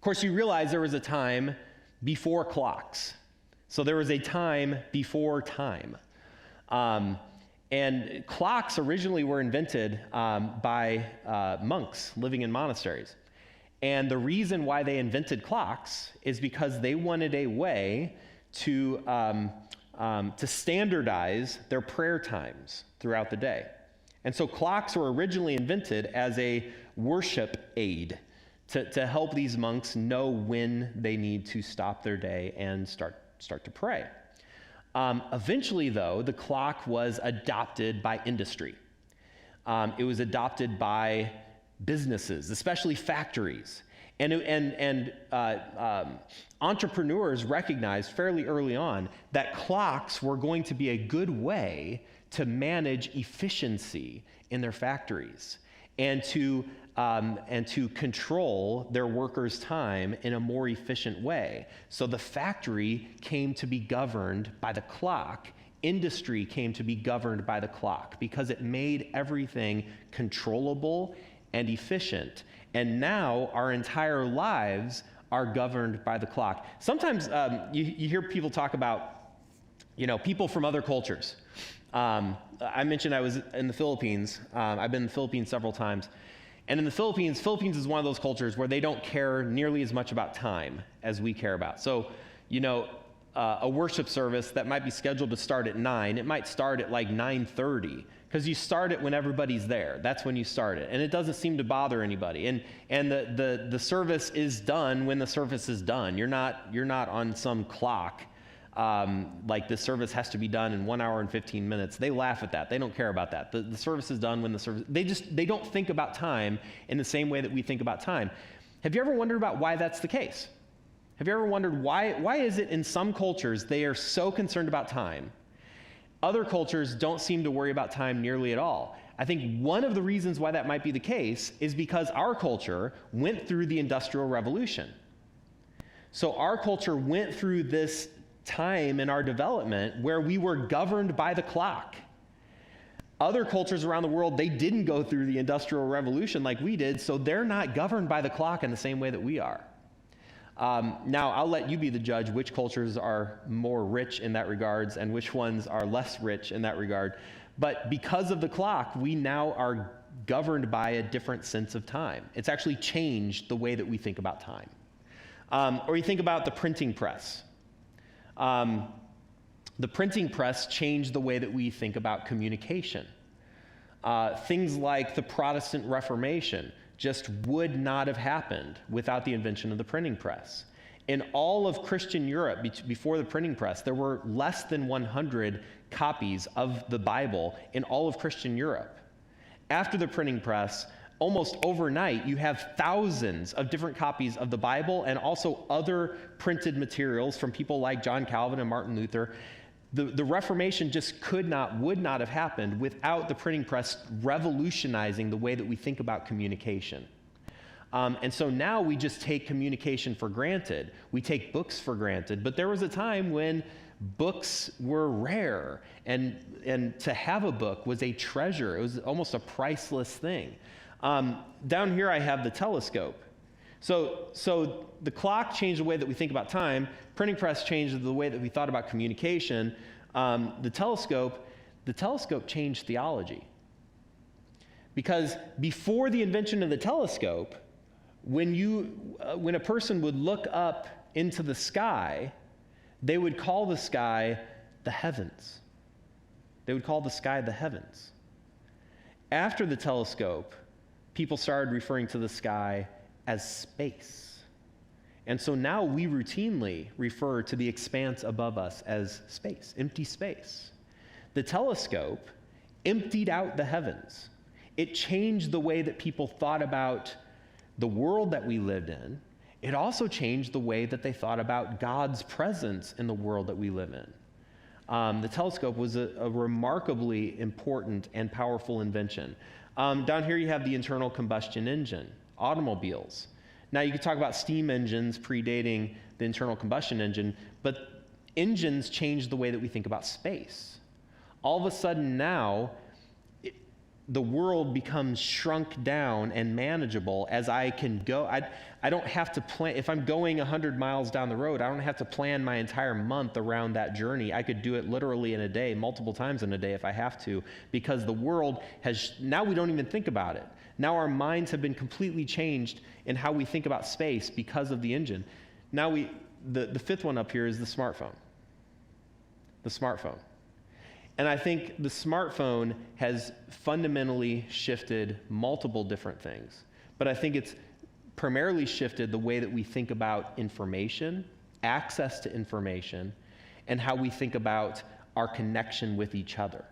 course, you realize there was a time before clocks. So there was a time before time. And clocks originally were invented by monks living in monasteries. And the reason why they invented clocks is because they wanted a way to standardize their prayer times throughout the day. And so clocks were originally invented as a worship aid to help these monks know when they need to stop their day and start to pray. Eventually, though, the clock was adopted by industry. It was adopted by businesses, especially factories. And entrepreneurs recognized fairly early on that clocks were going to be a good way to manage efficiency in their factories and to control their workers' time in a more efficient way. So the factory came to be governed by the clock. Industry came to be governed by the clock because it made everything controllable and efficient. And now our entire lives are governed by the clock. Sometimes you hear people talk about, people from other cultures. I mentioned I was in the Philippines. I've been in the Philippines several times. And in the Philippines is one of those cultures where they don't care nearly as much about time as we care about. So, a worship service that might be scheduled to start at 9, it might start at like 9:30, because you start it when everybody's there. That's when you start it. And it doesn't seem to bother anybody. And the service is done when the service is done. You're not on some clock. Like the service has to be done in 1 hour and 15 minutes. They laugh at that. They don't care about that. The service is done when the service, they don't think about time in the same way that we think about time. Have you ever wondered about why that's the case? Have you ever wondered why is it in some cultures they are so concerned about time? Other cultures don't seem to worry about time nearly at all. I think one of the reasons why that might be the case is because our culture went through the Industrial Revolution. So our culture went through this time in our development where we were governed by the clock. Other cultures around the world, they didn't go through the Industrial Revolution like we did, so they're not governed by the clock in the same way that we are. Now, I'll let you be the judge which cultures are more rich in that regards and which ones are less rich in that regard. But because of the clock, we now are governed by a different sense of time. It's actually changed the way that we think about time. Or you think about the printing press. The printing press changed the way that we think about communication. Things like the Protestant Reformation just would not have happened without the invention of the printing press. In all of Christian Europe, before the printing press, there were less than 100 copies of the Bible in all of Christian Europe. After the printing press, almost overnight, you have thousands of different copies of the Bible and also other printed materials from people like John Calvin and Martin Luther. The Reformation just would not have happened without the printing press revolutionizing the way that we think about communication. And so now we just take communication for granted. We take books for granted. But there was a time when books were rare, and to have a book was a treasure. It was almost a priceless thing. Down here I have the telescope. So the clock changed the way that we think about time. Printing press changed the way that we thought about communication. The telescope changed theology. Because before the invention of the telescope, when a person would look up into the sky, they would call the sky the heavens. They would call the sky the heavens. After the telescope, people started referring to the sky as space. And so now we routinely refer to the expanse above us as space, empty space. The telescope emptied out the heavens. It changed the way that people thought about the world that we lived in. It also changed the way that they thought about God's presence in the world that we live in. The telescope was a remarkably important and powerful invention. Down here you have the internal combustion engine, automobiles. Now you could talk about steam engines predating the internal combustion engine, but engines changed the way that we think about space. All of a sudden now, the world becomes shrunk down and manageable as I can go. I don't have to plan. If I'm going 100 miles down the road, I don't have to plan my entire month around that journey. I could do it literally in a day, multiple times in a day if I have to, because the world now we don't even think about it. Now our minds have been completely changed in how we think about space because of the engine. Now the fifth one up here is the smartphone. The smartphone. And I think the smartphone has fundamentally shifted multiple different things. But I think it's primarily shifted the way that we think about information, access to information, and how we think about our connection with each other.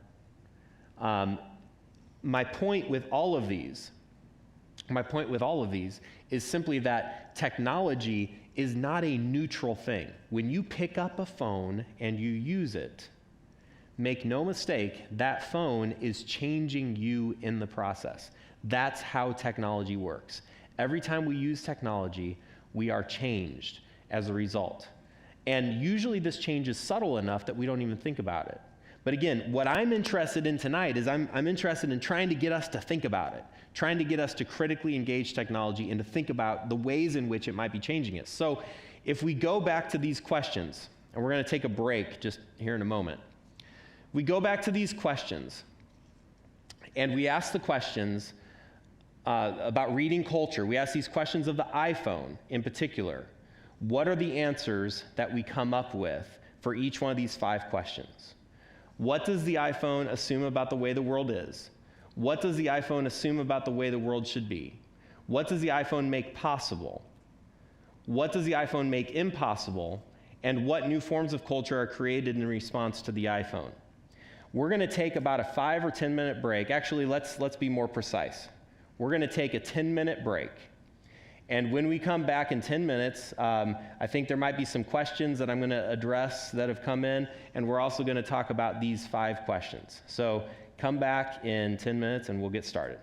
My point with all of these is simply that technology is not a neutral thing. When you pick up a phone and you use it, make no mistake, that phone is changing you in the process. That's how technology works. Every time we use technology, we are changed as a result. And usually this change is subtle enough that we don't even think about it. But again, what I'm interested in tonight is I'm interested in trying to get us to think about it, trying to get us to critically engage technology and to think about the ways in which it might be changing us. So if we go back to these questions, and we're going to take a break just here in a moment. We go back to these questions, and we ask the questions about reading culture. We ask these questions of the iPhone in particular. What are the answers that we come up with for each one of these 5 questions? What does the iPhone assume about the way the world is? What does the iPhone assume about the way the world should be? What does the iPhone make possible? What does the iPhone make impossible? And what new forms of culture are created in response to the iPhone? We're going to take about a 5 or 10 minute break. Actually, let's be more precise. We're going to take a 10-minute break. And when we come back in 10 minutes, I think there might be some questions that I'm going to address that have come in, and we're also going to talk about these 5 questions. So come back in 10 minutes and we'll get started.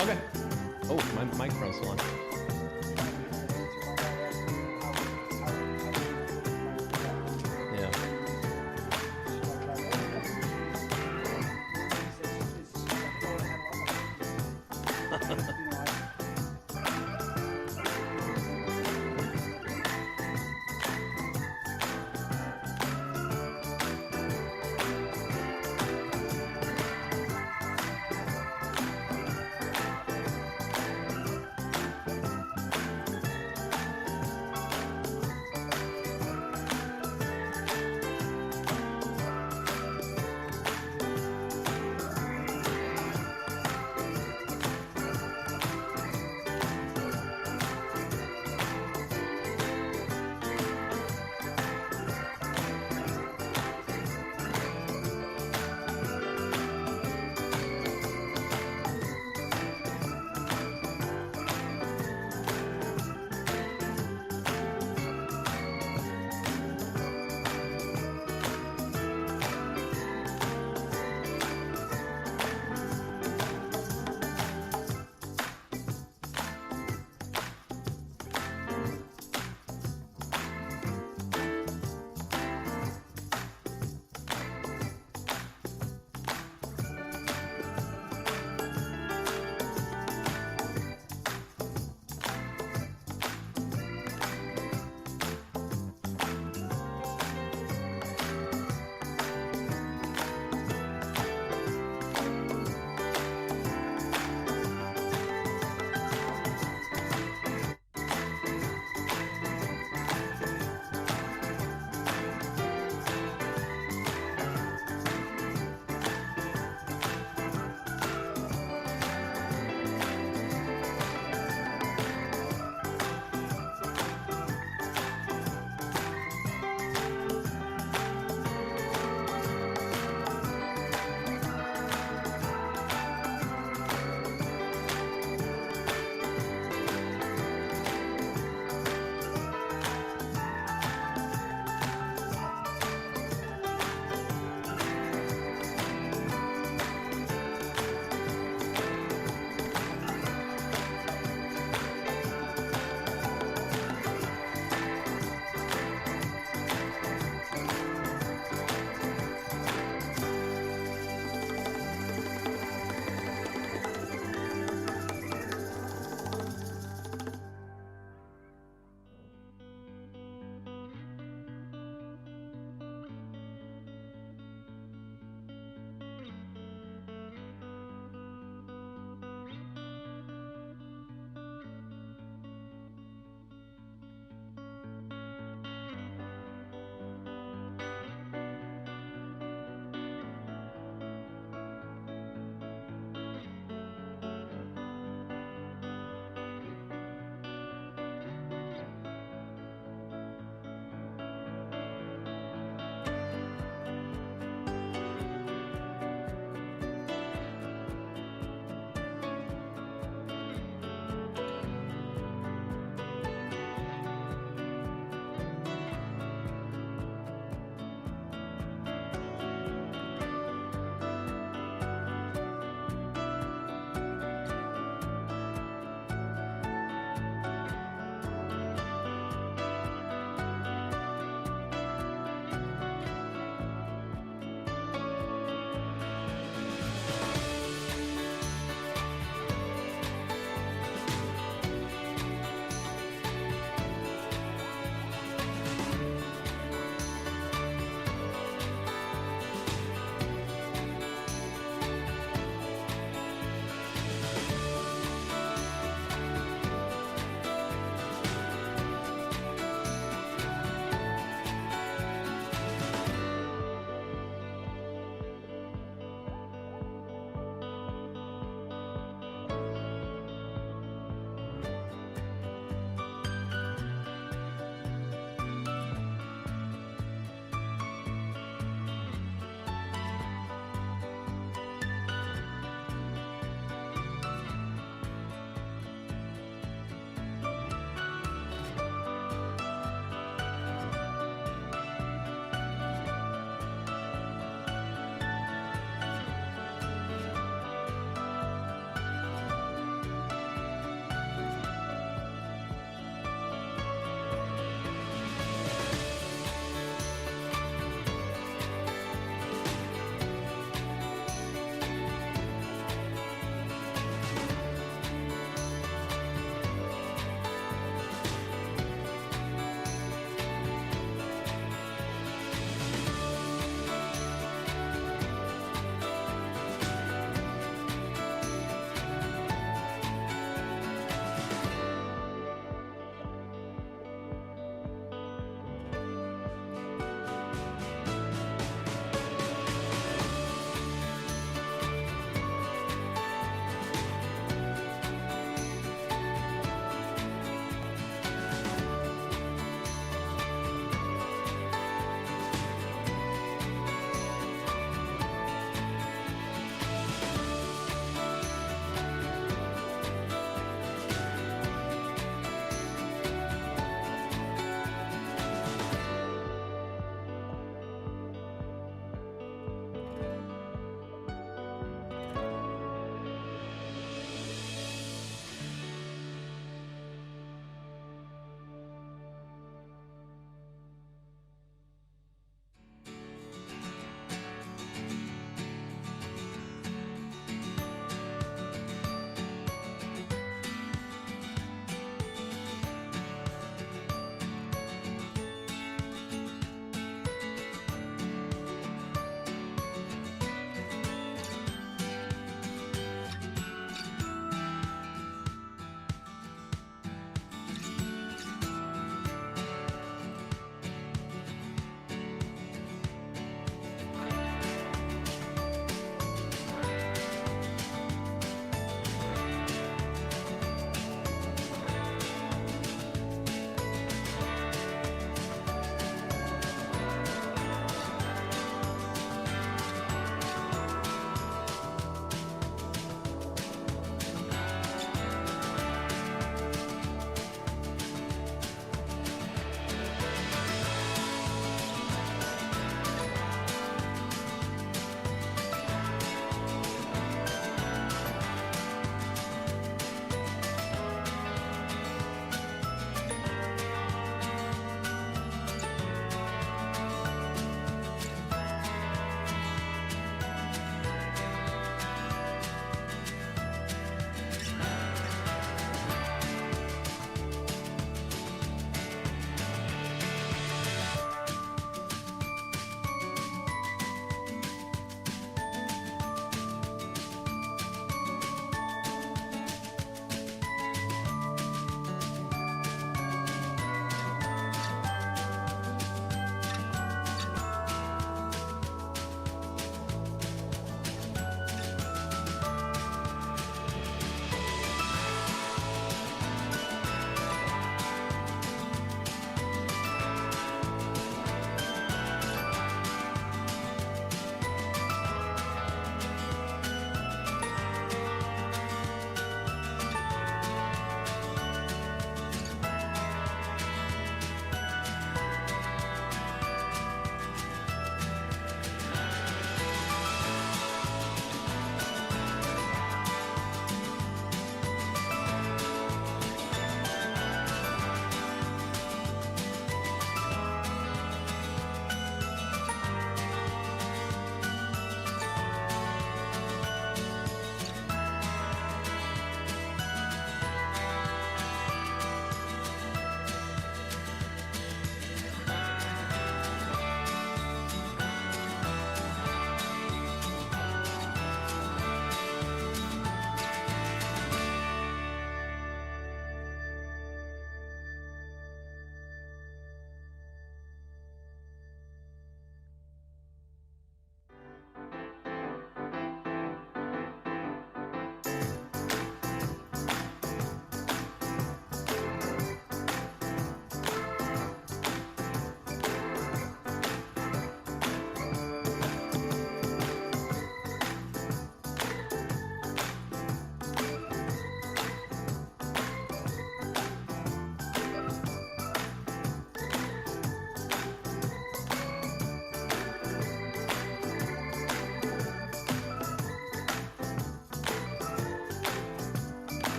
Okay. Oh, my microphone's still on. Yeah.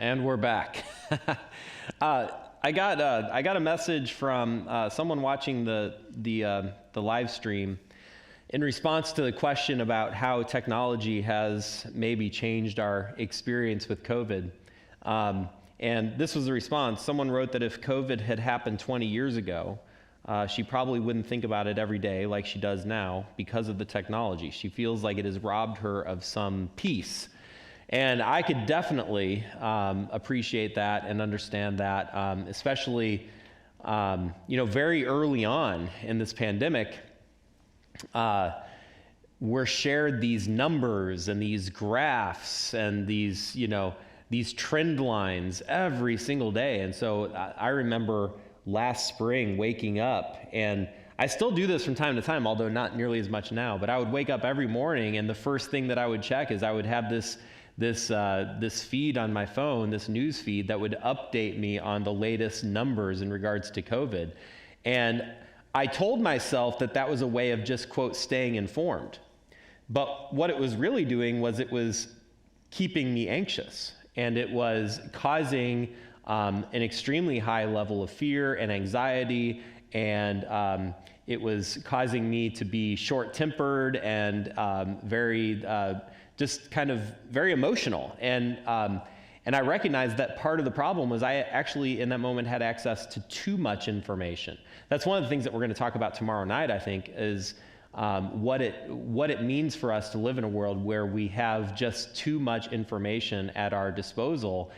And we're back. I got a message from someone watching the live stream in response to the question about how technology has maybe changed our experience with COVID. And this was the response. Someone wrote that if COVID had happened 20 years ago, she probably wouldn't think about it every day like she does now because of the technology. She feels like it has robbed her of some peace. And I could definitely appreciate that and understand that, especially, very early on in this pandemic, we're shared these numbers and these graphs and these trend lines every single day. And so I remember last spring waking up, and I still do this from time to time, although not nearly as much now, but I would wake up every morning, and the first thing that I would check is I would have this feed on my phone, this news feed that would update me on the latest numbers in regards to COVID. And I told myself that was a way of just, quote, staying informed. But what it was really doing was it was keeping me anxious, and it was causing an extremely high level of fear and anxiety, and it was causing me to be short-tempered and just kind of very emotional. And I recognized that part of the problem was I actually, in that moment, had access to too much information. That's one of the things that we're going to talk about tomorrow night, I think, is what it means for us to live in a world where we have just too much information at our disposal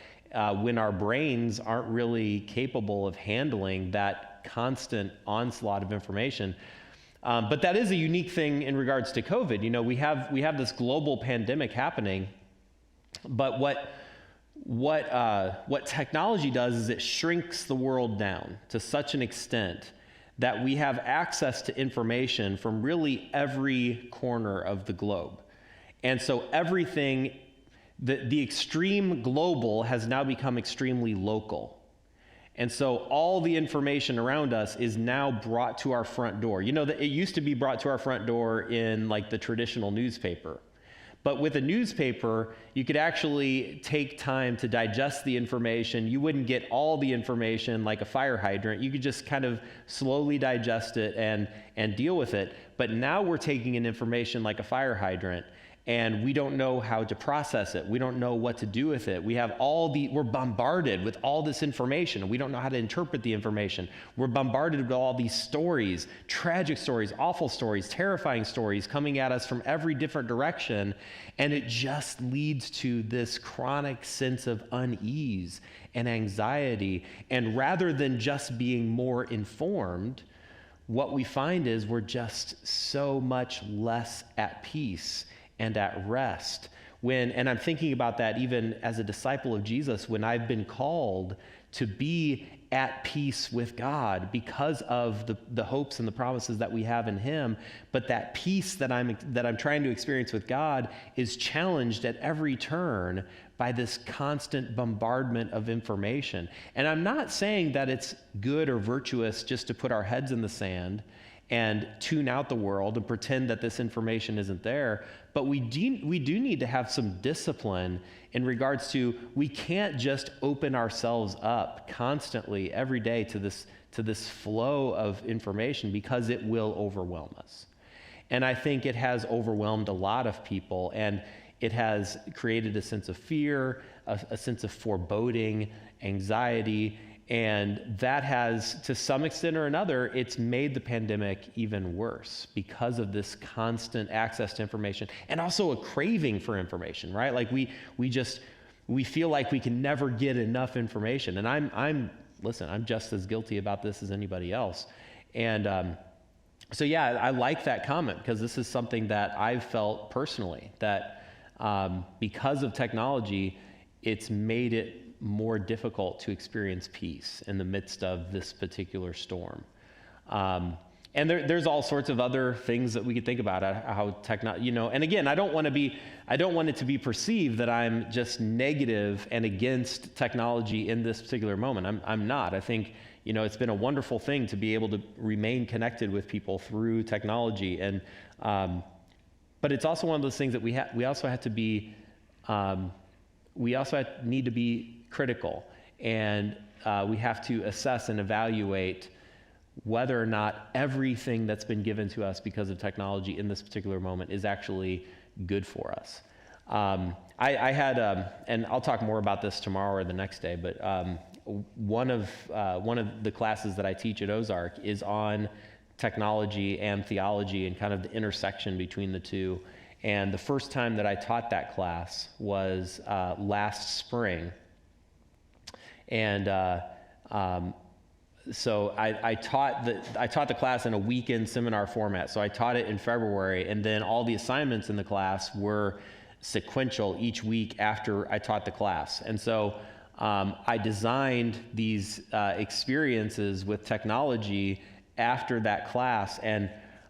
when our brains aren't really capable of handling that constant onslaught of information. But that is a unique thing in regards to COVID. We have this global pandemic happening, but what technology does is it shrinks the world down to such an extent that we have access to information from really every corner of the globe. And so everything, the extreme global has now become extremely local. And so all the information around us is now brought to our front door. It used to be brought to our front door in like the traditional newspaper. But with a newspaper, you could actually take time to digest the information. You wouldn't get all the information like a fire hydrant. You could just kind of slowly digest it and deal with it. But now we're taking in information like a fire hydrant, and we don't know how to process it. We don't know what to do with it. We're bombarded with all this information, and we don't know how to interpret the information. We're bombarded with all these stories, tragic stories, awful stories, terrifying stories coming at us from every different direction, and it just leads to this chronic sense of unease and anxiety. And rather than just being more informed, what we find is we're just so much less at peace and at rest. And I'm thinking about that even as a disciple of Jesus, when I've been called to be at peace with God because of the hopes and the promises that we have in Him, but that peace that I'm trying to experience with God is challenged at every turn by this constant bombardment of information. And I'm not saying that it's good or virtuous just to put our heads in the sand and tune out the world and pretend that this information isn't there. But we do need to have some discipline in regards to, we can't just open ourselves up constantly every day to this flow of information, because it will overwhelm us. And I think it has overwhelmed a lot of people, and it has created a sense of fear, a sense of foreboding, anxiety. And that has, to some extent or another, it's made the pandemic even worse because of this constant access to information, and also a craving for information, right? Like we feel like we can never get enough information. And I'm just as guilty about this as anybody else. And so yeah, I like that comment, because this is something that I've felt personally, that because of technology, it's made it more difficult to experience peace in the midst of this particular storm. And there's all sorts of other things that we could think about, how technology, and again, I don't want it to be perceived that I'm just negative and against technology in this particular moment. I'm not. I think, it's been a wonderful thing to be able to remain connected with people through technology. And, but it's also one of those things that we also need to be critical, and we have to assess and evaluate whether or not everything that's been given to us because of technology in this particular moment is actually good for us. I had, and I'll talk more about this tomorrow or the next day, but one of the classes that I teach at Ozark is on technology and theology and kind of the intersection between the two. And the first time that I taught that class was last spring. And so I taught the class in a weekend seminar format. So I taught it in February, and then all the assignments in the class were sequential each week after I taught the class. And so I designed these experiences with technology after that class. And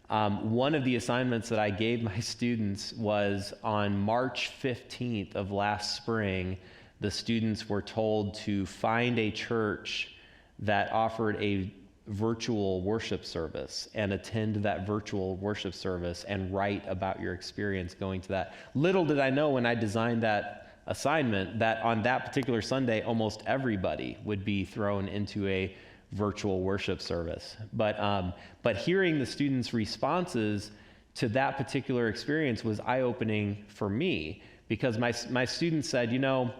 one of the assignments that I gave my students was on March 15th of last spring, the students were told to find a church that offered a virtual worship service and attend that virtual worship service and write about your experience going to that. Little did I know when I designed that assignment that on that particular Sunday, almost everybody would be thrown into a virtual worship service. But hearing the students' responses to that particular experience was eye-opening for me, because my students said,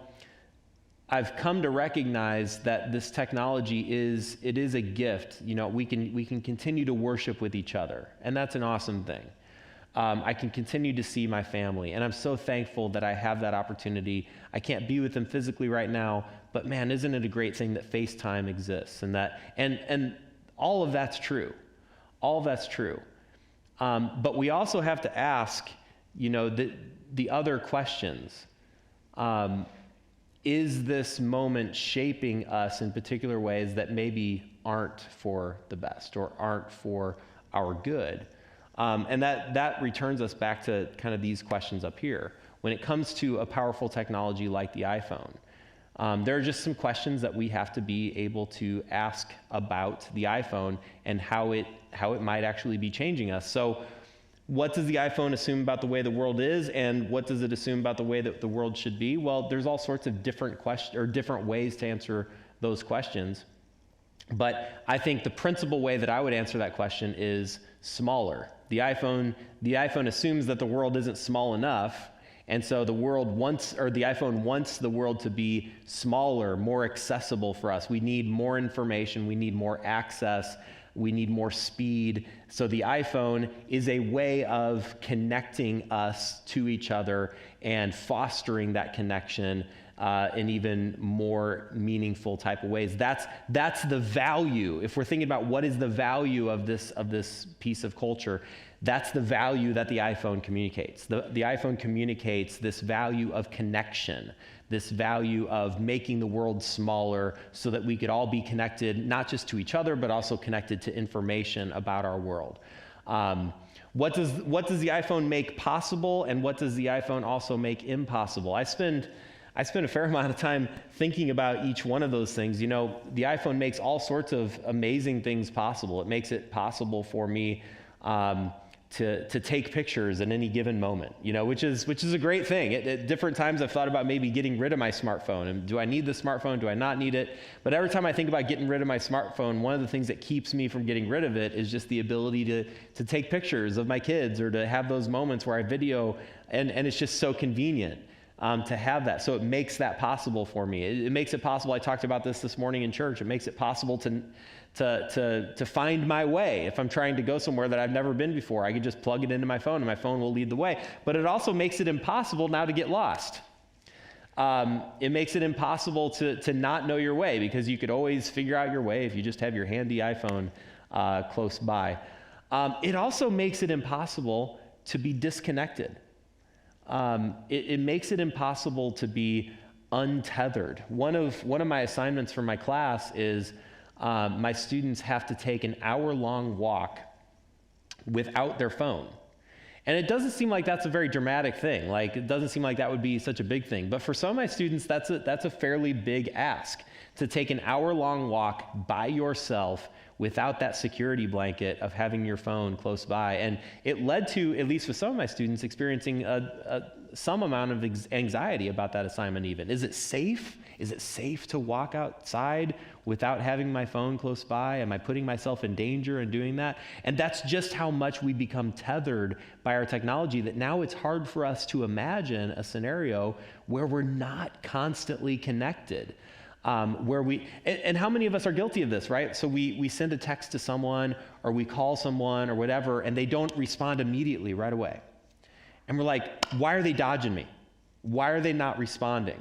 I've come to recognize that this technology is a gift. We can continue to worship with each other, and that's an awesome thing. I can continue to see my family, and I'm so thankful that I have that opportunity. I can't be with them physically right now, but man, isn't it a great thing that FaceTime exists, and all of that's true. All of that's true. But we also have to ask, the other questions. Is this moment shaping us in particular ways that maybe aren't for the best or aren't for our good? And that returns us back to kind of these questions up here. When it comes to a powerful technology like the iPhone, there are just some questions that we have to be able to ask about the iPhone and how it might actually be changing us. So what does the iPhone assume about the way the world is, and what does it assume about the way that the world should be? Well, there's all sorts of different ways to answer those questions. But I think the principal way that I would answer that question is smaller. The iPhone assumes that the world isn't small enough, and so the iPhone wants the world to be smaller, more accessible for us. We need more information, we need more access, we need more speed. So the iPhone is a way of connecting us to each other and fostering that connection in even more meaningful type of ways. That's the value. If we're thinking about what is the value of this piece of culture, that's the value that the iPhone communicates. The iPhone communicates this value of connection, this value of making the world smaller so that we could all be connected, not just to each other, but also connected to information about our world. What does the iPhone make possible, and what does the iPhone also make impossible? I spend a fair amount of time thinking about each one of those things. The iPhone makes all sorts of amazing things possible. It makes it possible for me to take pictures at any given moment, which is a great thing. At different times I've thought about maybe getting rid of my smartphone. And do I need the smartphone? Do I not need it? But every time I think about getting rid of my smartphone, one of the things that keeps me from getting rid of it is just the ability to take pictures of my kids, or to have those moments where I video, and it's just so convenient to have that. So it makes that possible for me. It makes it possible. I talked about this morning in church. It makes it possible to find my way. If I'm trying to go somewhere that I've never been before, I can just plug it into my phone and my phone will lead the way. But it also makes it impossible now to get lost. It makes it impossible to not know your way, because you could always figure out your way if you just have your handy iPhone close by. It also makes it impossible to be disconnected. It makes it impossible to be untethered. One of my assignments for my class is my students have to take an hour-long walk without their phone. And it doesn't seem like that's a very dramatic thing. Like, it doesn't seem like that would be such a big thing. But for some of my students, that's a fairly big ask, to take an hour-long walk by yourself without that security blanket of having your phone close by. And it led to, at least with some of my students, experiencing some amount of anxiety about that assignment even. Is it safe? Is it safe to walk outside without having my phone close by? Am I putting myself in danger in doing that? And that's just how much we become tethered by our technology, that now it's hard for us to imagine a scenario where we're not constantly connected. And how many of us are guilty of this, right? So we send a text to someone, or we call someone or whatever, and they don't respond immediately right away. And we're like, why are they dodging me? Why are they not responding?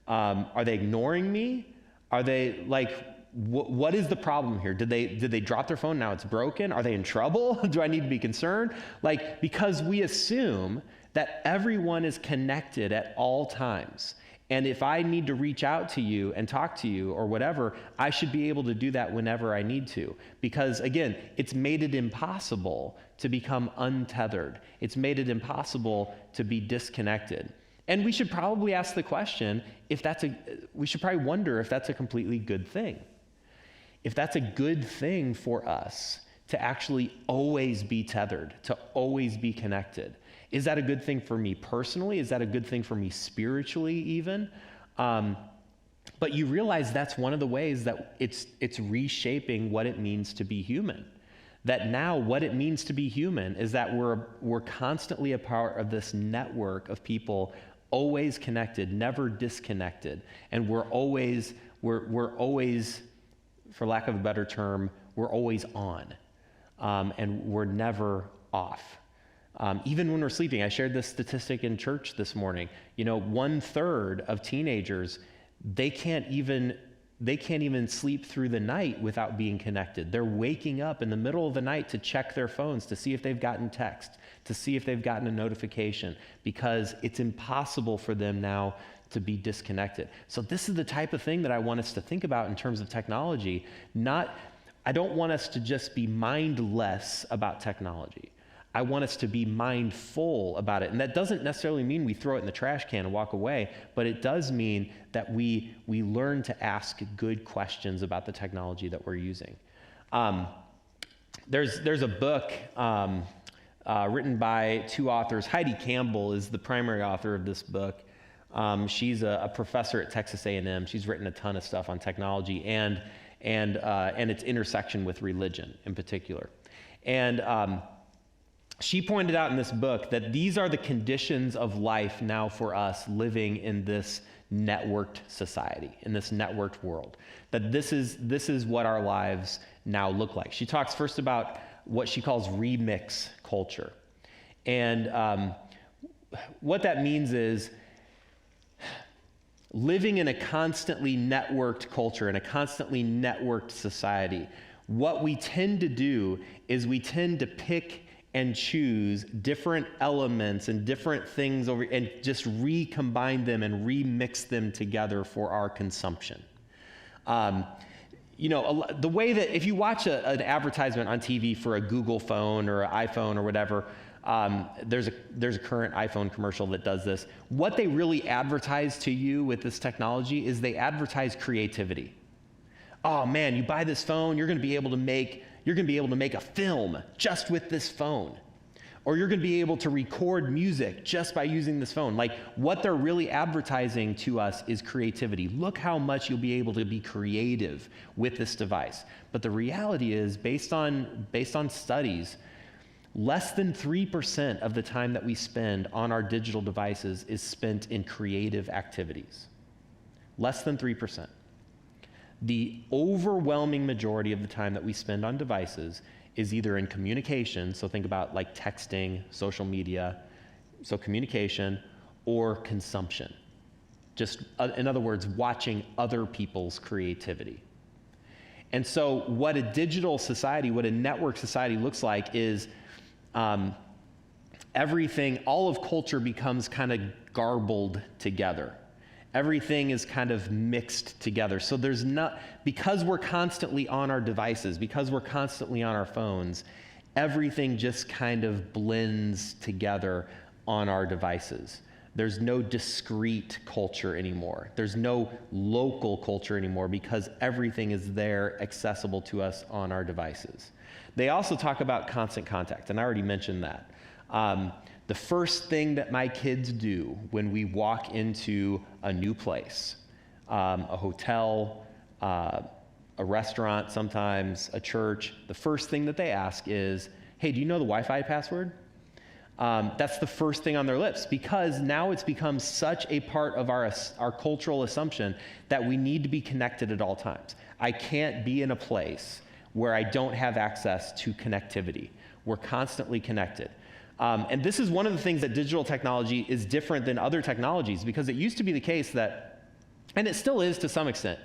Are they ignoring me? Are they like, what is the problem here? Did they drop their phone? Now it's broken? Are they in trouble? Do I need to be concerned? Like, because we assume that everyone is connected at all times. And if I need to reach out to you and talk to you or whatever, I should be able to do that whenever I need to. Because again, it's made it impossible to become untethered. It's made it impossible to be disconnected. And we should probably ask the question, we should probably wonder if that's a completely good thing. If that's a good thing for us to actually always be tethered, to always be connected. Is that a good thing for me personally? Is that a good thing for me spiritually even? But you realize that's one of the ways that it's reshaping what it means to be human. That now what it means to be human is that we're constantly a part of this network of people, always connected, never disconnected. And we're always, for lack of a better term, we're always on. And we're never off. Even when we're sleeping, I shared this statistic in church this morning. 1/3 of teenagers, they can't even sleep through the night without being connected. They're waking up in the middle of the night to check their phones, to see if they've gotten text, to see if they've gotten a notification, because it's impossible for them now to be disconnected. So this is the type of thing that I want us to think about in terms of technology. I don't want us to just be mindless about technology. I want us to be mindful about it. And that doesn't necessarily mean we throw it in the trash can and walk away, but it does mean that we learn to ask good questions about the technology that we're using. There's a book written by two authors. Heidi Campbell is the primary author of this book. She's a professor at Texas A&M. She's written a ton of stuff on technology and its intersection with religion in particular. And she pointed out in this book that these are the conditions of life now for us living in this networked society, in this networked world. That this is what our lives now look like. She talks first about what she calls remix culture. And what that means is living in a constantly networked culture, in a constantly networked society. What we tend to do is we tend to pick and choose different elements and different things and just recombine them and remix them together for our consumption. The way that if you watch an advertisement on TV for a Google phone or an iPhone or whatever, there's a current iPhone commercial that does this. What they really advertise to you with this technology is they advertise creativity. Oh man, you buy this phone, you're going to be able to make a film just with this phone. Or you're going to be able to record music just by using this phone. Like, what they're really advertising to us is creativity. Look how much you'll be able to be creative with this device. But the reality is, based on studies, less than 3% of the time that we spend on our digital devices is spent in creative activities. Less than 3%. The overwhelming majority of the time that we spend on devices is either in communication, so think about like texting, social media, so communication, or consumption. Just, in other words, watching other people's creativity. And so what a digital society, what a network society looks like is everything, all of culture becomes kind of garbled together. Everything is kind of mixed together. So because we're constantly on our devices, because we're constantly on our phones, everything just kind of blends together on our devices. There's no discrete culture anymore. There's no local culture anymore because everything is there accessible to us on our devices. They also talk about constant contact, and I already mentioned that. The first thing that my kids do when we walk into a new place, a hotel, a restaurant sometimes, a church, the first thing that they ask is, hey, do you know the Wi-Fi password? That's the first thing on their lips, because now it's become such a part of our cultural assumption that we need to be connected at all times. I can't be in a place where I don't have access to connectivity. We're constantly connected. And this is one of the things that digital technology is different than other technologies, because it used to be the case that, and it still is to some extent,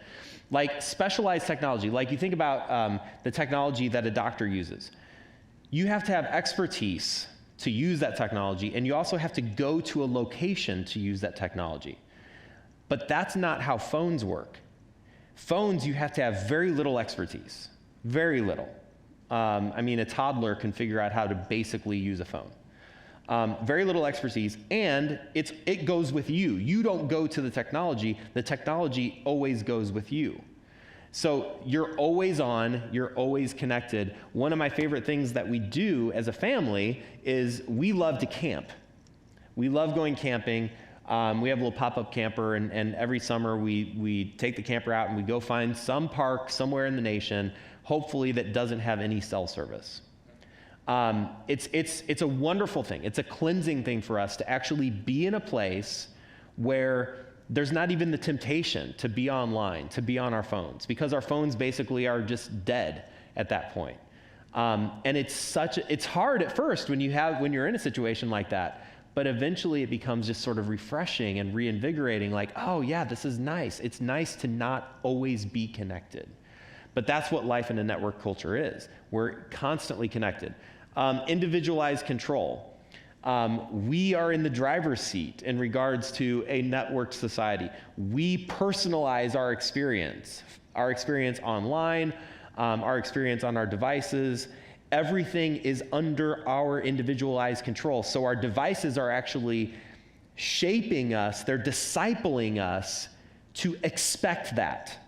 like specialized technology, like you think about the technology that a doctor uses. You have to have expertise to use that technology, and you also have to go to a location to use that technology. But that's not how phones work. Phones, you have to have very little expertise, very little. I mean, a toddler can figure out how to basically use a phone. Very little expertise, and it goes with you. You don't go to the technology always goes with you. So you're always on, you're always connected. One of my favorite things that we do as a family is we love to camp. We love going camping. We have a little pop-up camper, and every summer we take the camper out and we go find some park somewhere in the nation, hopefully that doesn't have any cell service. It's a wonderful thing. It's a cleansing thing for us to actually be in a place where there's not even the temptation to be online, to be on our phones, because our phones basically are just dead at that point. And it's hard at first when you're in a situation like that, but eventually it becomes just sort of refreshing and reinvigorating, like, oh yeah, this is nice. It's nice to not always be connected. But that's what life in a network culture is. We're constantly connected. Individualized control. We are in the driver's seat in regards to a networked society. We personalize our experience online, our experience on our devices. Everything is under our individualized control. So our devices are actually shaping us, they're discipling us to expect that.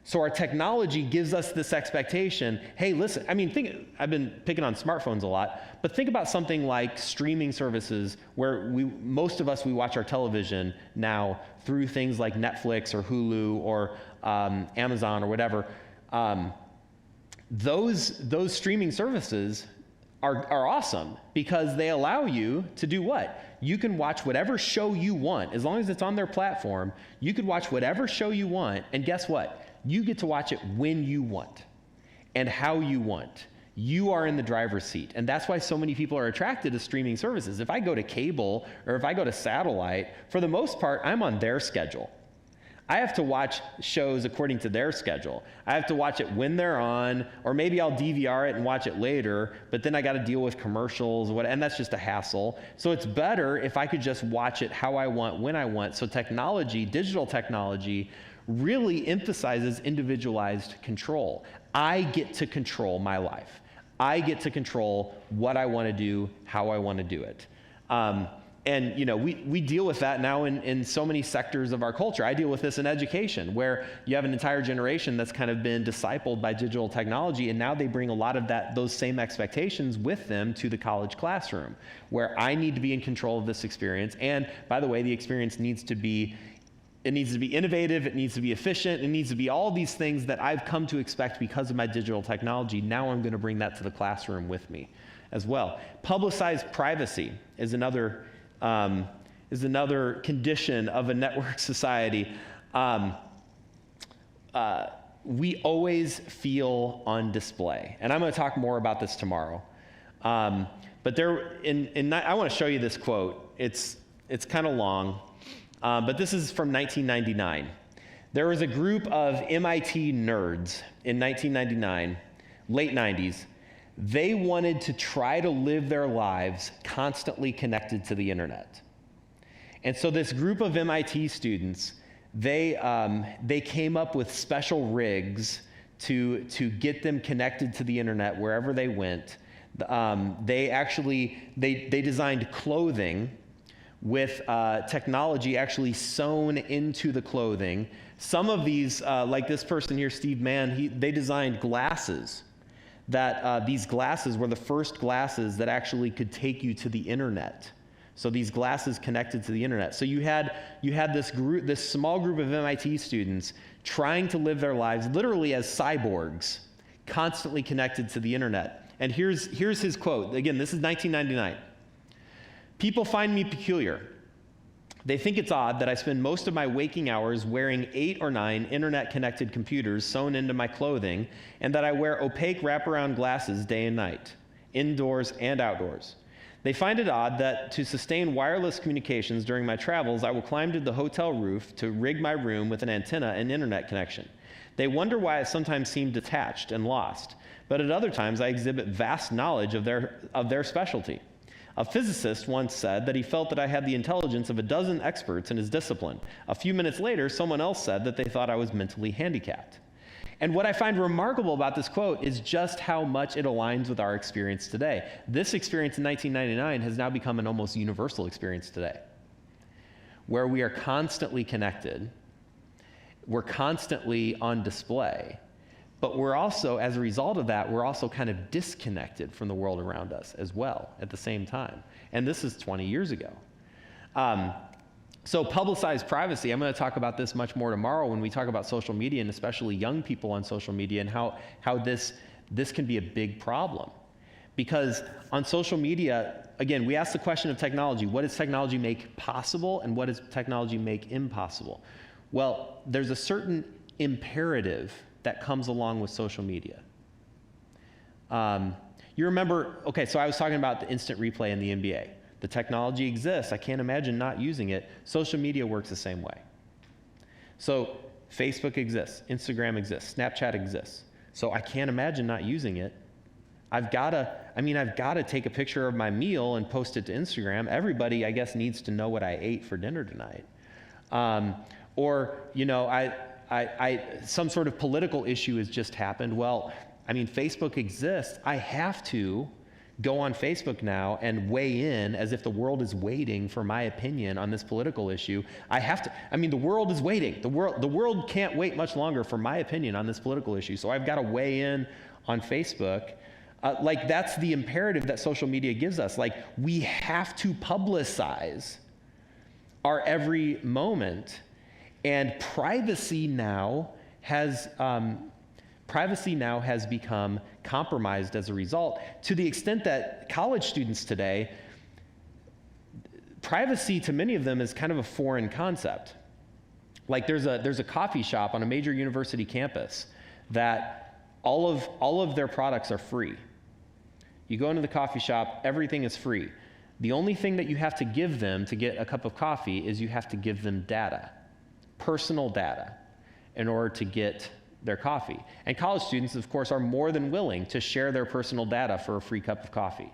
So our technology gives us this expectation, hey, listen, I've been picking on smartphones a lot, but think about something like streaming services where most of us watch our television now through things like Netflix or Hulu or Amazon or whatever. Those streaming services are awesome because they allow you to do what? You can watch whatever show you want. As long as it's on their platform, you could watch whatever show you want, and guess what? You get to watch it when you want and how you want. You are in the driver's seat. And that's why so many people are attracted to streaming services. If I go to cable or if I go to satellite, for the most part, I'm on their schedule. I have to watch shows according to their schedule. I have to watch it when they're on, or maybe I'll DVR it and watch it later, but then I got to deal with commercials, and that's just a hassle. So it's better if I could just watch it how I want, when I want. So technology, digital technology, really emphasizes individualized control. I get to control my life. I get to control what I want to do, how I want to do it. And we deal with that now in so many sectors of our culture. I deal with this in education, where you have an entire generation that's kind of been discipled by digital technology, and now they bring a lot of those same expectations with them to the college classroom, where I need to be in control of this experience. And by the way, the experience needs to be innovative, it needs to be efficient, it needs to be all these things that I've come to expect because of my digital technology. Now I'm going to bring that to the classroom with me as well. Publicized privacy is another condition of a network society. We always feel on display. And I'm going to talk more about this tomorrow. But I want to show you this quote. It's kind of long. But this is from 1999. There was a group of MIT nerds in 1999, late 90s. They wanted to try to live their lives constantly connected to the internet. And so this group of MIT students, they came up with special rigs to get them connected to the internet wherever they went. They designed clothing with technology actually sewn into the clothing. Some of these, like this person here, Steve Mann, they designed glasses that these glasses were the first glasses that actually could take you to the internet. So these glasses connected to the internet. So you had this small group of MIT students trying to live their lives literally as cyborgs, constantly connected to the internet. And here's his quote. Again, this is 1999. "People find me peculiar. They think it's odd that I spend most of my waking hours wearing 8 or 9 internet-connected computers sewn into my clothing, and that I wear opaque wraparound glasses day and night, indoors and outdoors. They find it odd that to sustain wireless communications during my travels, I will climb to the hotel roof to rig my room with an antenna and internet connection. They wonder why I sometimes seem detached and lost, but at other times I exhibit vast knowledge of their specialty. A physicist once said that he felt that I had the intelligence of a dozen experts in his discipline. A few minutes later, someone else said that they thought I was mentally handicapped." And what I find remarkable about this quote is just how much it aligns with our experience today. This experience in 1999 has now become an almost universal experience today, where we are constantly connected, we're constantly on display, but we're also, as a result of that, we're also kind of disconnected from the world around us as well at the same time. And this is 20 years ago. So publicized privacy, I'm going to talk about this much more tomorrow when we talk about social media, and especially young people on social media, and how this can be a big problem. Because on social media, again, we ask the question of technology: what does technology make possible, and what does technology make impossible? Well, there's a certain imperative that comes along with social media. You remember, okay, so I was talking about the instant replay in the NBA. The technology exists. I can't imagine not using it. Social media works the same way. So Facebook exists, Instagram exists, Snapchat exists. So I can't imagine not using it. I've got to take a picture of my meal and post it to Instagram. Everybody, I guess, needs to know what I ate for dinner tonight. Or, you know, some sort of political issue has just happened. Well, I mean, Facebook exists. I have to go on Facebook now and weigh in as if the world is waiting for my opinion on this political issue. The world is waiting. The world can't wait much longer for my opinion on this political issue. So I've got to weigh in on Facebook. That's the imperative that social media gives us. Like, we have to publicize our every moment. And privacy now has become compromised as a result, to the extent that college students today, privacy to many of them is kind of a foreign concept. Like, there's a coffee shop on a major university campus that all of their products are free. You go into the coffee shop, everything is free. The only thing that you have to give them to get a cup of coffee is you have to give them data, personal data, in order to get their coffee. And college students, of course, are more than willing to share their personal data for a free cup of coffee,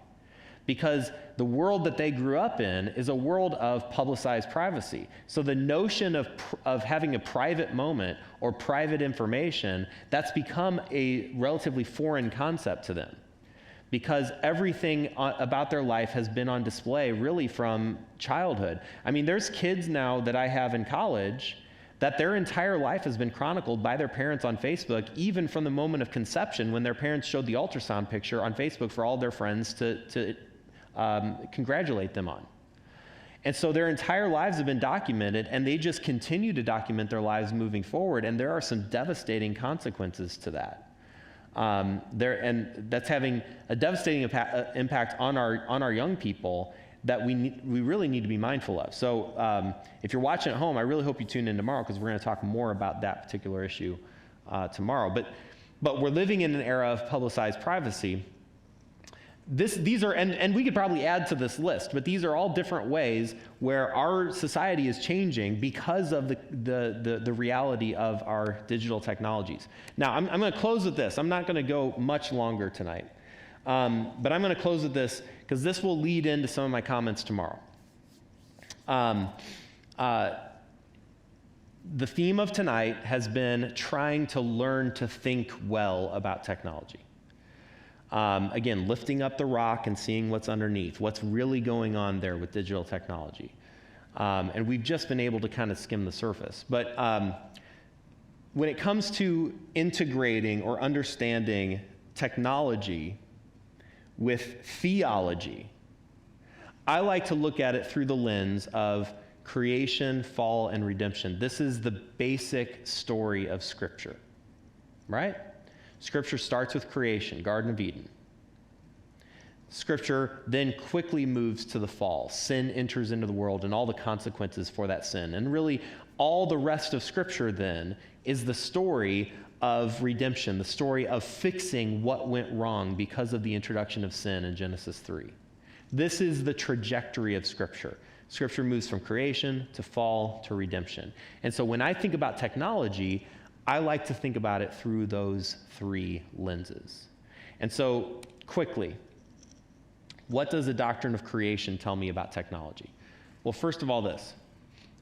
because the world that they grew up in is a world of publicized privacy. So the notion of having a private moment or private information, that's become a relatively foreign concept to them, because everything about their life has been on display really from childhood. I mean, there's kids now that I have in college that their entire life has been chronicled by their parents on Facebook, even from the moment of conception, when their parents showed the ultrasound picture on Facebook for all their friends to congratulate them on. And so their entire lives have been documented, and they just continue to document their lives moving forward, and there are some devastating consequences to that. And that's having a devastating impact on our young people that we really need to be mindful of. So if you're watching at home, I really hope you tune in tomorrow, because we're going to talk more about that particular issue tomorrow. But we're living in an era of publicized privacy. These are, and we could probably add to this list, but these are all different ways where our society is changing because of the reality of our digital technologies. Now, I'm going to close with this. I'm not going to go much longer tonight. But I'm going to close with this, because this will lead into some of my comments tomorrow. The theme of tonight has been trying to learn to think well about technology. Again, lifting up the rock and seeing what's underneath, what's really going on there with digital technology. And we've just been able to kind of skim the surface. But when it comes to integrating or understanding technology with theology, I like to look at it through the lens of creation, fall, and redemption. This is the basic story of Scripture, right? Scripture starts with creation, Garden of Eden. Scripture then quickly moves to the fall. Sin enters into the world and all the consequences for that sin. And really, all the rest of Scripture then is the story of redemption, the story of fixing what went wrong because of the introduction of sin in Genesis 3. This is the trajectory of Scripture. Scripture moves from creation to fall to redemption. And so when I think about technology, I like to think about it through those three lenses. And so, quickly, what does the doctrine of creation tell me about technology? Well, first of all, this.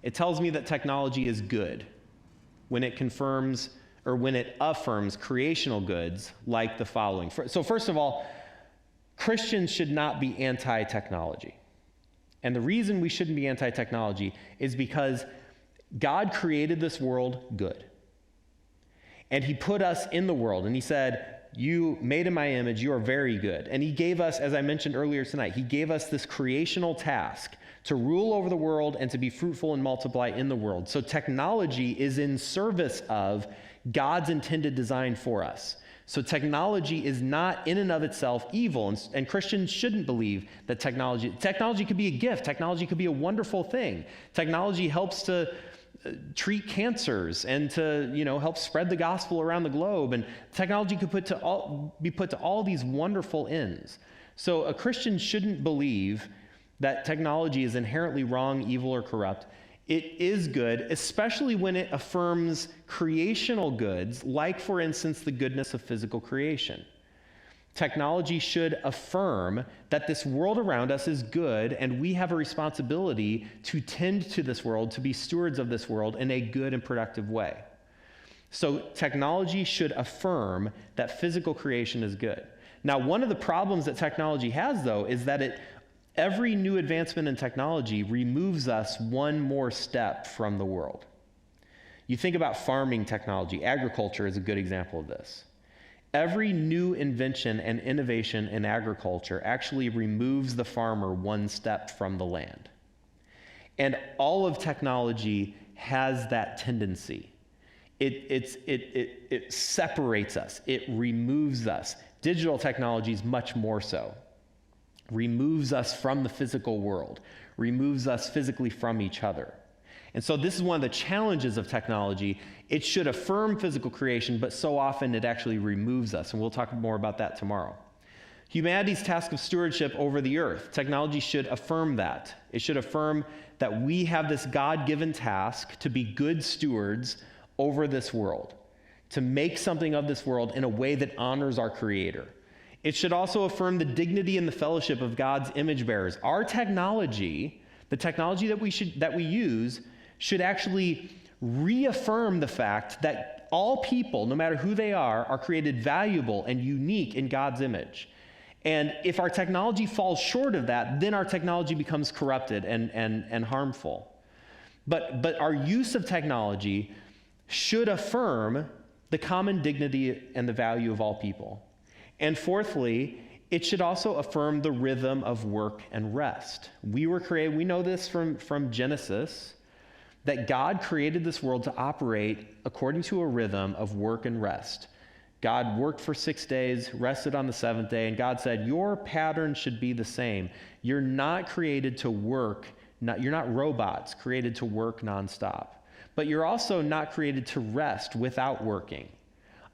It tells me that technology is good when it confirms or when it affirms creational goods like the following. So first of all, Christians should not be anti-technology. And the reason we shouldn't be anti-technology is because God created this world good. And he put us in the world, and he said, you made in my image, you are very good. And he gave us, as I mentioned earlier tonight, he gave us this creational task to rule over the world and to be fruitful and multiply in the world. So technology is in service of God's intended design for us. So technology is not in and of itself evil, and Christians shouldn't believe that technology could be a gift. Technology could be a wonderful thing. Technology helps to treat cancers and to, help spread the gospel around the globe, and technology could be put to all these wonderful ends. So a Christian shouldn't believe that technology is inherently wrong, evil, or corrupt. It is good, especially when it affirms creational goods, like, for instance, the goodness of physical creation. Technology should affirm that this world around us is good, and we have a responsibility to tend to this world, to be stewards of this world in a good and productive way. So technology should affirm that physical creation is good. Now, one of the problems that technology has, though, is that every new advancement in technology removes us one more step from the world. You think about farming technology. Agriculture is a good example of this. Every new invention and innovation in agriculture actually removes the farmer one step from the land. And all of technology has that tendency. It separates us. It removes us. Digital technology is much more so. Removes us from the physical world, removes us physically from each other. And so this is one of the challenges of technology. It should affirm physical creation, but so often it actually removes us, and we'll talk more about that tomorrow. Humanity's task of stewardship over the earth, technology should affirm that. It should affirm that we have this God-given task to be good stewards over this world, to make something of this world in a way that honors our Creator. It should also affirm the dignity and the fellowship of God's image bearers. Our technology, the technology that we use, should actually reaffirm the fact that all people, no matter who they are created valuable and unique in God's image. And if our technology falls short of that, then our technology becomes corrupted and harmful. But our use of technology should affirm the common dignity and the value of all people. And fourthly, it should also affirm the rhythm of work and rest. We were created, we know this from Genesis, that God created this world to operate according to a rhythm of work and rest. God worked for 6 days, rested on the seventh day, and God said, your pattern should be the same. You're not created to work, you're not robots created to work nonstop, but you're also not created to rest without working.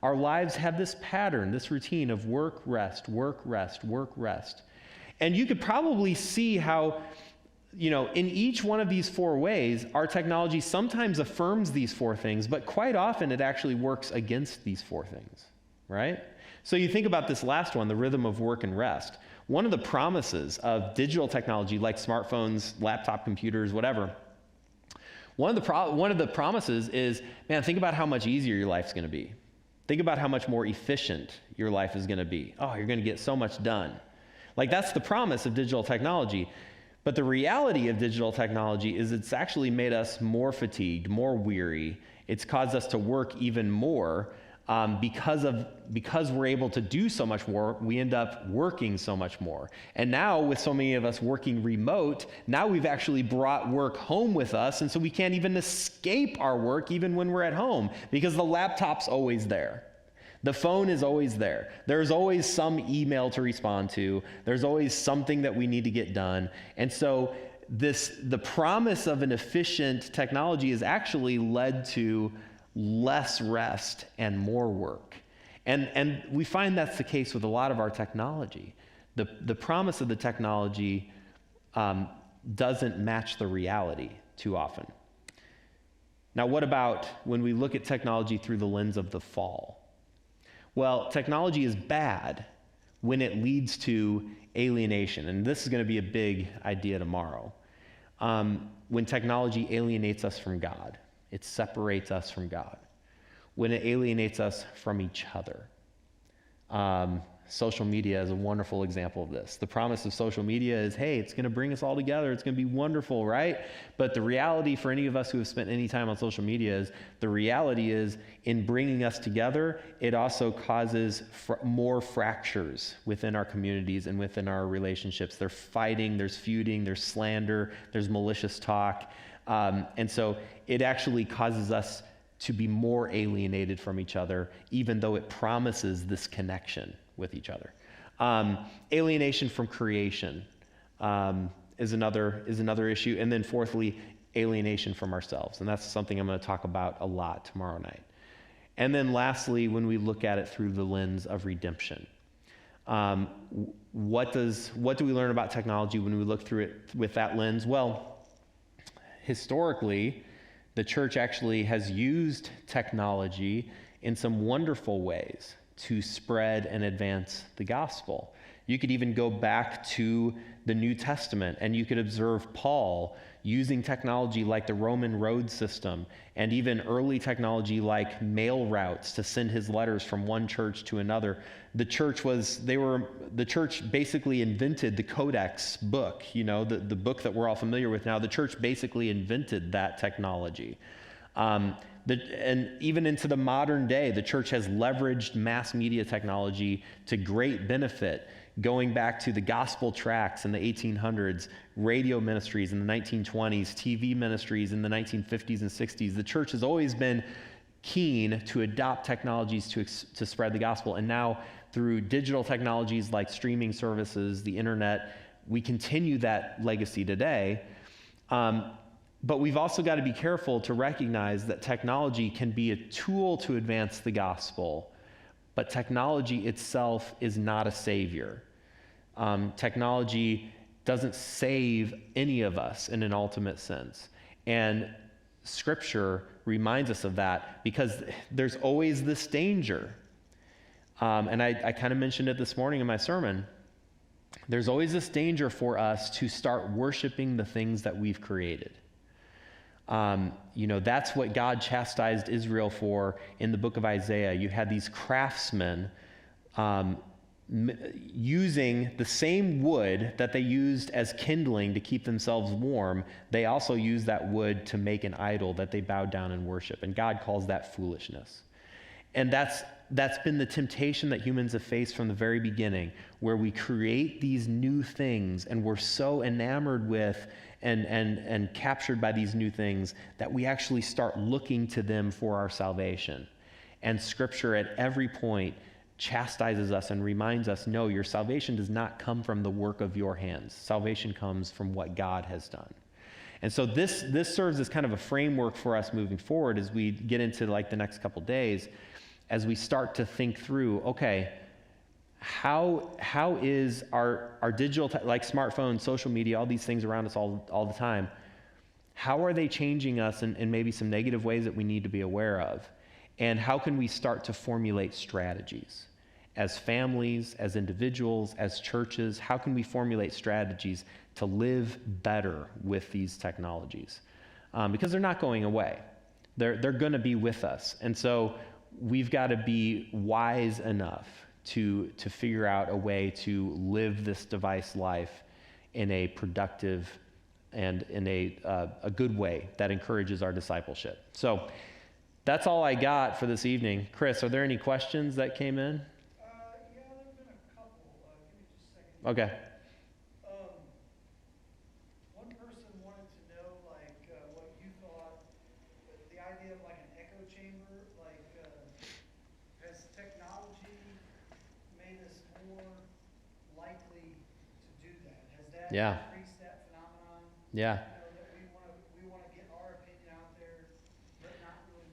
Our lives have this pattern, this routine of work, rest, work, rest, work, rest. And you could probably see how, in each one of these four ways, our technology sometimes affirms these four things, but quite often it actually works against these four things, right? So you think about this last one, the rhythm of work and rest. One of the promises of digital technology like smartphones, laptop computers, whatever, one of the promises is, man, think about how much easier your life's going to be. Think about how much more efficient your life is going to be. Oh, you're going to get so much done. Like, that's the promise of digital technology. But the reality of digital technology is it's actually made us more fatigued, more weary. It's caused us to work even more. Because we're able to do so much more, we end up working so much more. And now, with so many of us working remote, now we've actually brought work home with us, and so we can't even escape our work even when we're at home, because the laptop's always there. The phone is always there. There's always some email to respond to. There's always something that we need to get done. And so the promise of an efficient technology has actually led to less rest and more work. And we find that's the case with a lot of our technology. The promise of the technology doesn't match the reality too often. Now, what about when we look at technology through the lens of the fall? Well, technology is bad when it leads to alienation. And this is going to be a big idea tomorrow. When technology alienates us from God. It separates us from God. When it alienates us from each other. Social media is a wonderful example of this. The promise of social media is, hey, it's going to bring us all together. It's going to be wonderful, right? But the reality for any of us who have spent any time on social media is, the reality is, in bringing us together, it also causes more fractures within our communities and within our relationships. There's fighting, there's feuding, there's slander, there's malicious talk. And so it actually causes us to be more alienated from each other, even though it promises this connection with each other. Alienation from creation is another issue. And then fourthly, alienation from ourselves. And that's something I'm going to talk about a lot tomorrow night. And then lastly, when we look at it through the lens of redemption. What do we learn about technology when we look through it with that lens? Well, historically, the church actually has used technology in some wonderful ways to spread and advance the gospel. You could even go back to the New Testament and you could observe Paul using technology like the Roman road system and even early technology like mail routes to send his letters from one church to another. The church basically invented the Codex book, the book that we're all familiar with now. The church basically invented that technology. And even into the modern day, the church has leveraged mass media technology to great benefit, going back to the gospel tracts in the 1800s, radio ministries in the 1920s, TV ministries in the 1950s and 60s. The church has always been keen to adopt technologies to spread the gospel. And now through digital technologies like streaming services, the internet, we continue that legacy today. But we've also got to be careful to recognize that technology can be a tool to advance the gospel, but technology itself is not a savior. Technology doesn't save any of us in an ultimate sense. And Scripture reminds us of that because there's always this danger. And I kind of mentioned it this morning in my sermon. There's always this danger for us to start worshiping the things that we've created. That's what God chastised Israel for in the book of Isaiah. You had these craftsmen using the same wood that they used as kindling to keep themselves warm. They also used that wood to make an idol that they bowed down and worship. And God calls that foolishness. And that's been the temptation that humans have faced from the very beginning, where we create these new things and we're so enamored with and captured by these new things that we actually start looking to them for our salvation. And Scripture at every point chastises us and reminds us, no, your salvation does not come from the work of your hands. Salvation comes from what God has done. And so this serves as kind of a framework for us moving forward as we get into like the next couple days, as we start to think through, okay, how is our digital, like smartphones, social media, all these things around us all the time, how are they changing us in maybe some negative ways that we need to be aware of? And how can we start to formulate strategies? As families, as individuals, as churches, how can we formulate strategies to live better with these technologies? Because they're not going away. They're going to be with us. And so we've got to be wise enough to figure out a way to live this device life in a productive and in a good way that encourages our discipleship. So that's all I got for this evening. Chris, are there any questions that came in? Yeah, there have been a couple. Give me just a second. Okay. One person wanted to know, what you thought, the idea of like an echo chamber, has technology made us more likely to do that? Has that Yeah. increased that phenomenon? Yeah. That we want to get our opinion out there, but not really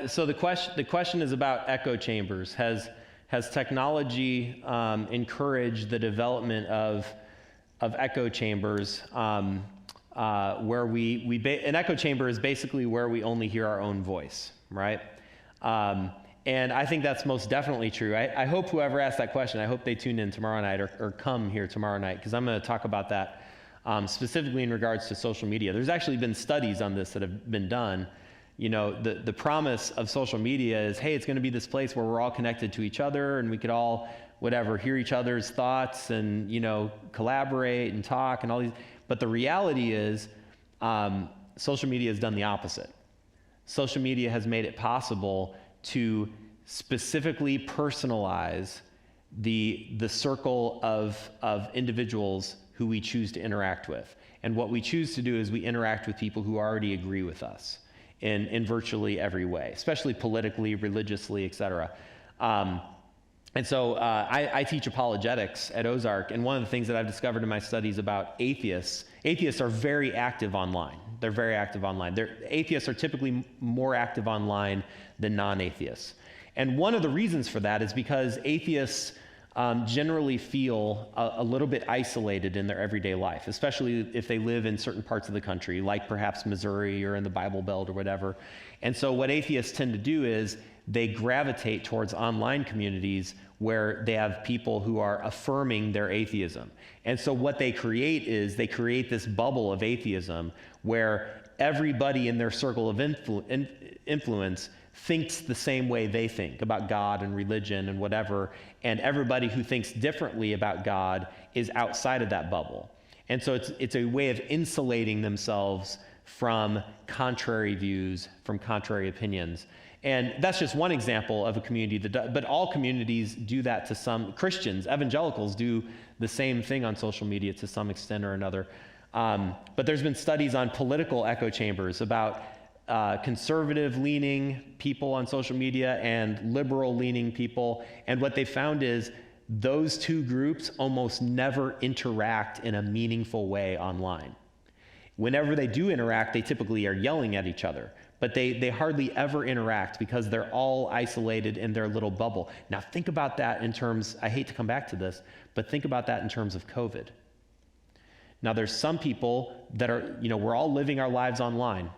listen. So the question is about echo chambers. Has technology encouraged the development of echo chambers, where an echo chamber is basically where we only hear our own voice, right? And I think that's most definitely true. I hope whoever asked that question, I hope they tune in tomorrow night or come here tomorrow night, because I'm going to talk about that specifically in regards to social media. There's actually been studies on this that have been done. You know, the promise of social media is, hey, it's going to be this place where we're all connected to each other and we could all, hear each other's thoughts and, collaborate and talk and all these. But the reality is, social media has done the opposite. Social media has made it possible to specifically personalize the circle of individuals who we choose to interact with. And what we choose to do is we interact with people who already agree with us in virtually every way, especially politically, religiously, et cetera. And so I teach apologetics at Ozark, and one of the things that I've discovered in my studies about atheists are very active online. They're very active online. Atheists are typically more active online than non-atheists. And one of the reasons for that is because atheists generally feel a little bit isolated in their everyday life, especially if they live in certain parts of the country, like perhaps Missouri or in the Bible Belt or whatever. And so what atheists tend to do is they gravitate towards online communities where they have people who are affirming their atheism. And so what they create is they create this bubble of atheism where everybody in their circle of influence thinks the same way they think about God and religion and whatever, and everybody who thinks differently about God is outside of that bubble. And so it's a way of insulating themselves from contrary views, from contrary opinions. And that's just one example of a community that does, but all communities do that to some. Christians, evangelicals do the same thing on social media to some extent or another. But there's been studies on political echo chambers about conservative-leaning people on social media and liberal-leaning people. And what they found is those two groups almost never interact in a meaningful way online. Whenever they do interact, they typically are yelling at each other. But they hardly ever interact because they're all isolated in their little bubble. Now think about that in terms, I hate to come back to this, but think about that in terms of COVID. Now there's some people that are, we're all living our lives online.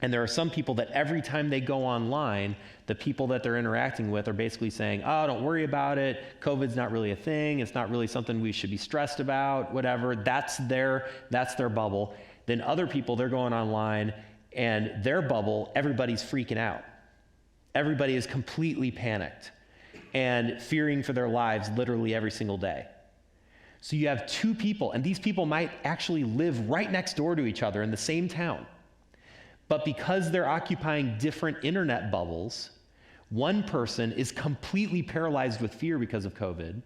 And there are some people that every time they go online, the people that they're interacting with are basically saying, oh, don't worry about it. COVID's not really a thing. It's not really something we should be stressed about, whatever. That's their bubble. Then other people, they're going online and their bubble, everybody's freaking out. Everybody is completely panicked and fearing for their lives literally every single day. So you have two people, and these people might actually live right next door to each other in the same town. But because they're occupying different internet bubbles, one person is completely paralyzed with fear because of COVID,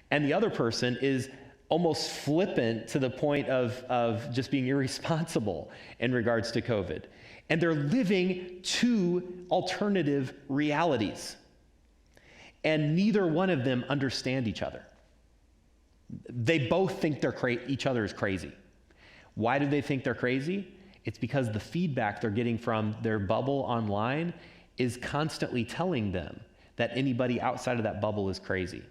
and the other person is almost flippant to the point of just being irresponsible in regards to COVID. And they're living two alternative realities. And neither one of them understand each other. They both think each other is crazy. Why do they think they're crazy? It's because the feedback they're getting from their bubble online is constantly telling them that anybody outside of that bubble is crazy.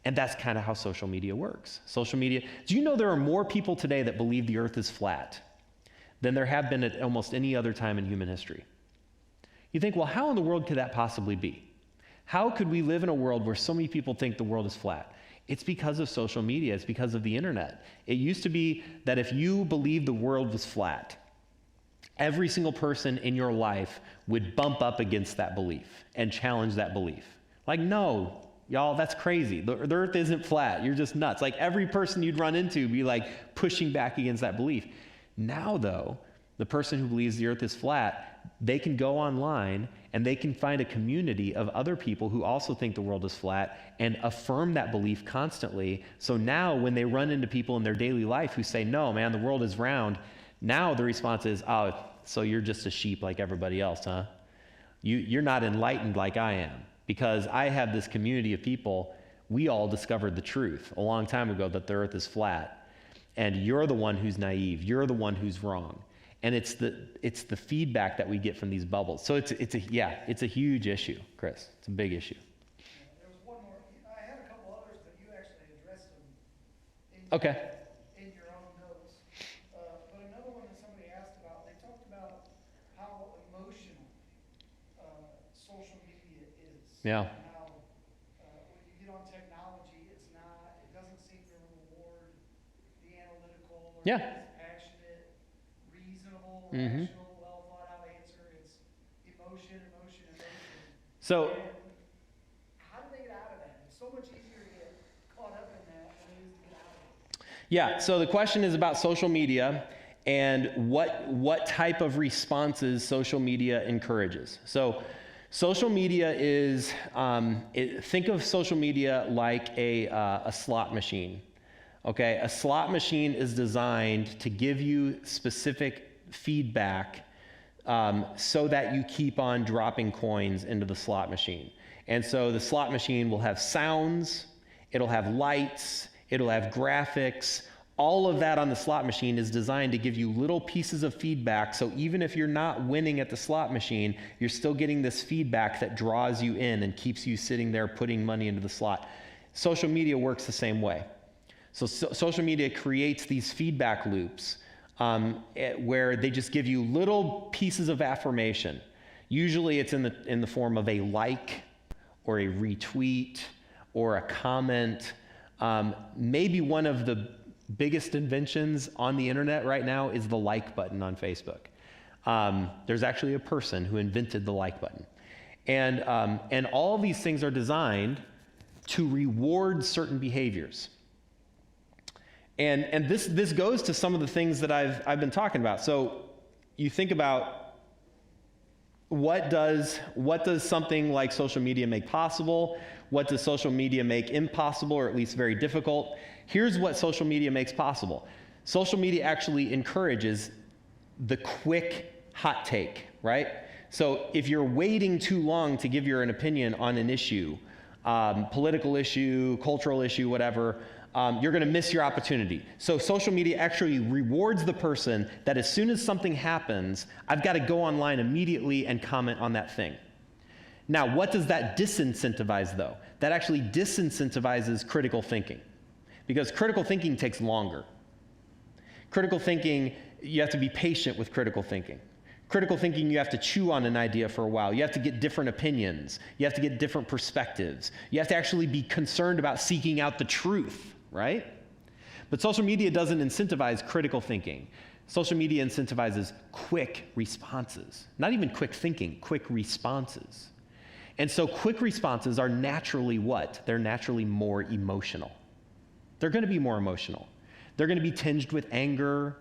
And that's kind of how social media works. Social media, do you know there are more people today that believe the earth is flat than there have been at almost any other time in human history? You think, well, how in the world could that possibly be? How could we live in a world where so many people think the world is flat? It's because of social media. It's because of the internet. It used to be that if you believed the world was flat, every single person in your life would bump up against that belief and challenge that belief. Like, no, Y'all, that's crazy. The earth isn't flat. You're just nuts. Like every person you'd run into be like pushing back against that belief. Now, though, the person who believes the earth is flat, they can go online and they can find a community of other people who also think the world is flat and affirm that belief constantly. So now when they run into people in their daily life who say, no, man, the world is round, now the response is, oh, so you're just a sheep like everybody else, huh? You're not enlightened like I am. Because I have this community of people, we all discovered the truth a long time ago that the earth is flat. And you're the one who's naive. You're the one who's wrong. And it's the feedback that we get from these bubbles. So it's a huge issue, Chris. It's a big issue. There was one more. I had a couple others, but you actually addressed them Okay. in your own notes. But another one that somebody asked about, they talked about how emotional social media is. Yeah. And how when you get on technology, it doesn't seem to reward the analytical or Yeah. the passionate, reasonable, Mhm. rational, well thought out answer. It's emotion. So, And how do they get out of that? It's so much easier to get caught up in that than it is to get out of it. yeah, so the question is about social media and what type of responses social media encourages. So social media is, think of social media like a slot machine. Okay, a slot machine is designed to give you specific feedback so that you keep on dropping coins into the slot machine. And so the slot machine will have sounds, it'll have lights, it'll have graphics. All of that on the slot machine is designed to give you little pieces of feedback. So even if you're not winning at the slot machine, you're still getting this feedback that draws you in and keeps you sitting there putting money into the slot. Social media works the same way. So social media creates these feedback loops where they just give you little pieces of affirmation. Usually it's in the form of a like or a retweet or a comment. Maybe one of the biggest inventions on the internet right now is the like button on Facebook. There's actually a person who invented the like button. And all of these things are designed to reward certain behaviors. And this goes to some of the things that I've been talking about. So you think about what does something like social media make possible? What does social media make impossible, or at least very difficult? Here's what social media makes possible. Social media actually encourages the quick hot take, right? So if you're waiting too long to give your opinion on an issue, political issue, cultural issue, whatever, you're going to miss your opportunity. So social media actually rewards the person that as soon as something happens, I've got to go online immediately and comment on that thing. Now, what does that disincentivize, though? That actually disincentivizes critical thinking, because critical thinking takes longer. Critical thinking, you have to be patient with critical thinking. Critical thinking, you have to chew on an idea for a while. You have to get different opinions. You have to get different perspectives. You have to actually be concerned about seeking out the truth, right? But social media doesn't incentivize critical thinking. Social media incentivizes quick responses. Not even quick thinking, quick responses. And so quick responses are naturally what? They're naturally more emotional. They're going to be more emotional. They're going to be tinged with anger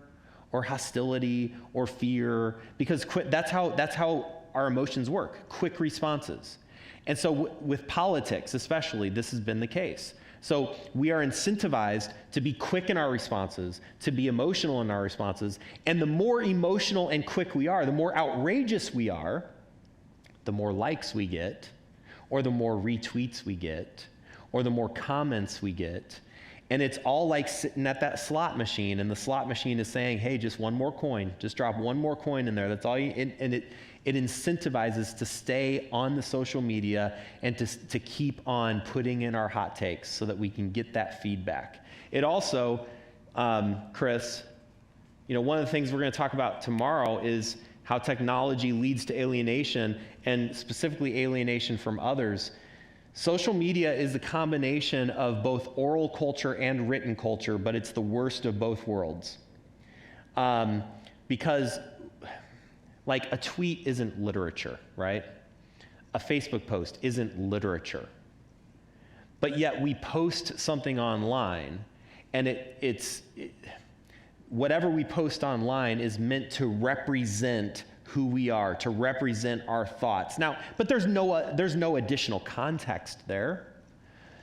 or hostility or fear, because that's how our emotions work, quick responses. And so with politics especially, this has been the case. So we are incentivized to be quick in our responses, to be emotional in our responses, and the more emotional and quick we are, the more outrageous we are, the more likes we get, or the more retweets we get, or the more comments we get. And it's all like sitting at that slot machine, and the slot machine is saying, hey, just one more coin. Just drop one more coin in there. That's all you, and it incentivizes to stay on the social media and to keep on putting in our hot takes so that we can get that feedback. It also, Chris, one of the things we're going to talk about tomorrow is how technology leads to alienation, and specifically alienation from others. Social media is the combination of both oral culture and written culture, but it's the worst of both worlds. Because, like, a tweet isn't literature, right? A Facebook post isn't literature. but yet we post something online, and whatever we post online is meant to represent who we are, to represent our thoughts. Now, but there's no additional context there.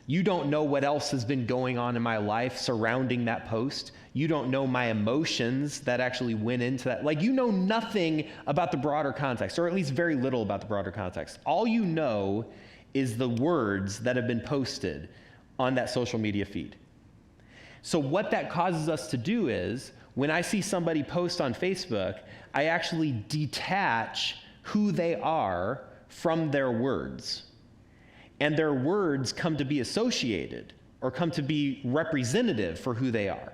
You don't know what else has been going on in my life surrounding that post. You don't know my emotions that actually went into that. Like, you know nothing about the broader context, or at least very little about the broader context. All you know is the words that have been posted on that social media feed. So what that causes us to do is, when I see somebody post on Facebook, I actually detach who they are from their words. And their words come to be associated or come to be representative for who they are.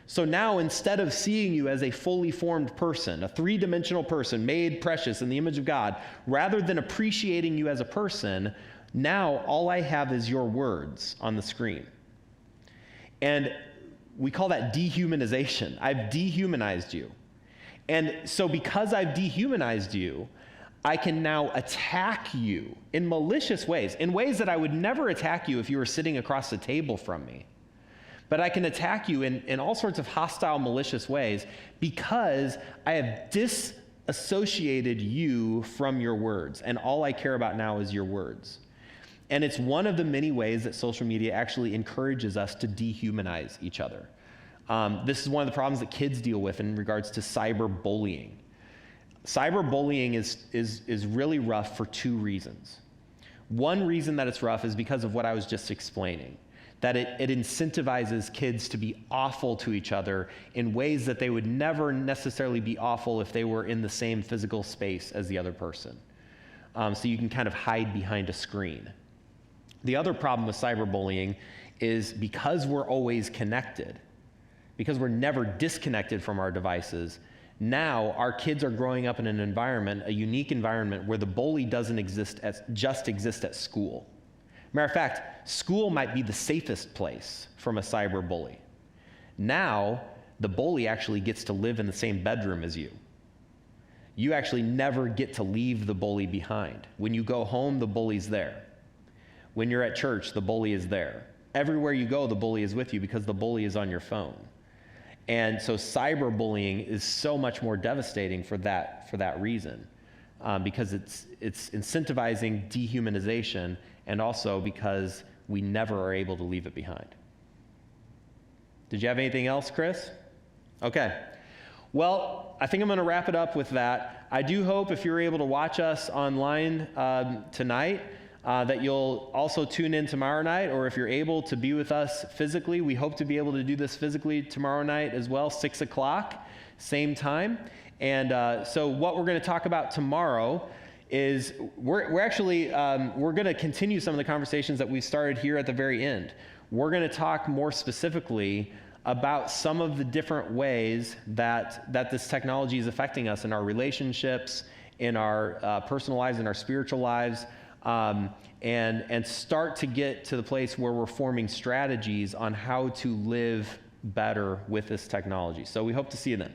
So now, instead of seeing you as a fully formed person, a three-dimensional person made precious in the image of God, rather than appreciating you as a person, now all I have is your words on the screen. And we call that dehumanization. I've dehumanized you. And so because I've dehumanized you, I can now attack you in malicious ways, in ways that I would never attack you if you were sitting across the table from me. But I can attack you in all sorts of hostile, malicious ways because I have disassociated you from your words, and all I care about now is your words. And it's one of the many ways that social media actually encourages us to dehumanize each other. This is one of the problems that kids deal with in regards to cyberbullying. Cyberbullying is really rough for two reasons. One reason that it's rough is because of what I was just explaining, that it incentivizes kids to be awful to each other in ways that they would never necessarily be awful if they were in the same physical space as the other person. So you can kind of hide behind a screen. The other problem with cyberbullying is because we're always connected, because we're never disconnected from our devices, now our kids are growing up in an environment, a unique environment, where the bully doesn't just exist at school. Matter of fact, school might be the safest place from a cyber bully. Now, the bully actually gets to live in the same bedroom as you. You actually never get to leave the bully behind. When you go home, the bully's there. When you're at church, the bully is there. Everywhere you go, the bully is with you because the bully is on your phone. And so cyberbullying is so much more devastating for that reason, because it's incentivizing dehumanization, and also because we never are able to leave it behind. Did you have anything else, Chris? Okay. Well, I think I'm going to wrap it up with that. I do hope if you're able to watch us online tonight, that you'll also tune in tomorrow night, or if you're able to be with us physically, we hope to be able to do this physically tomorrow night as well, 6 o'clock, same time. And so what we're going to talk about tomorrow is we're going to continue some of the conversations that we started here at the very end. We're going to talk more specifically about some of the different ways that this technology is affecting us in our relationships, in our personal lives, in our spiritual lives, and start to get to the place where we're forming strategies on how to live better with this technology. So we hope to see you then.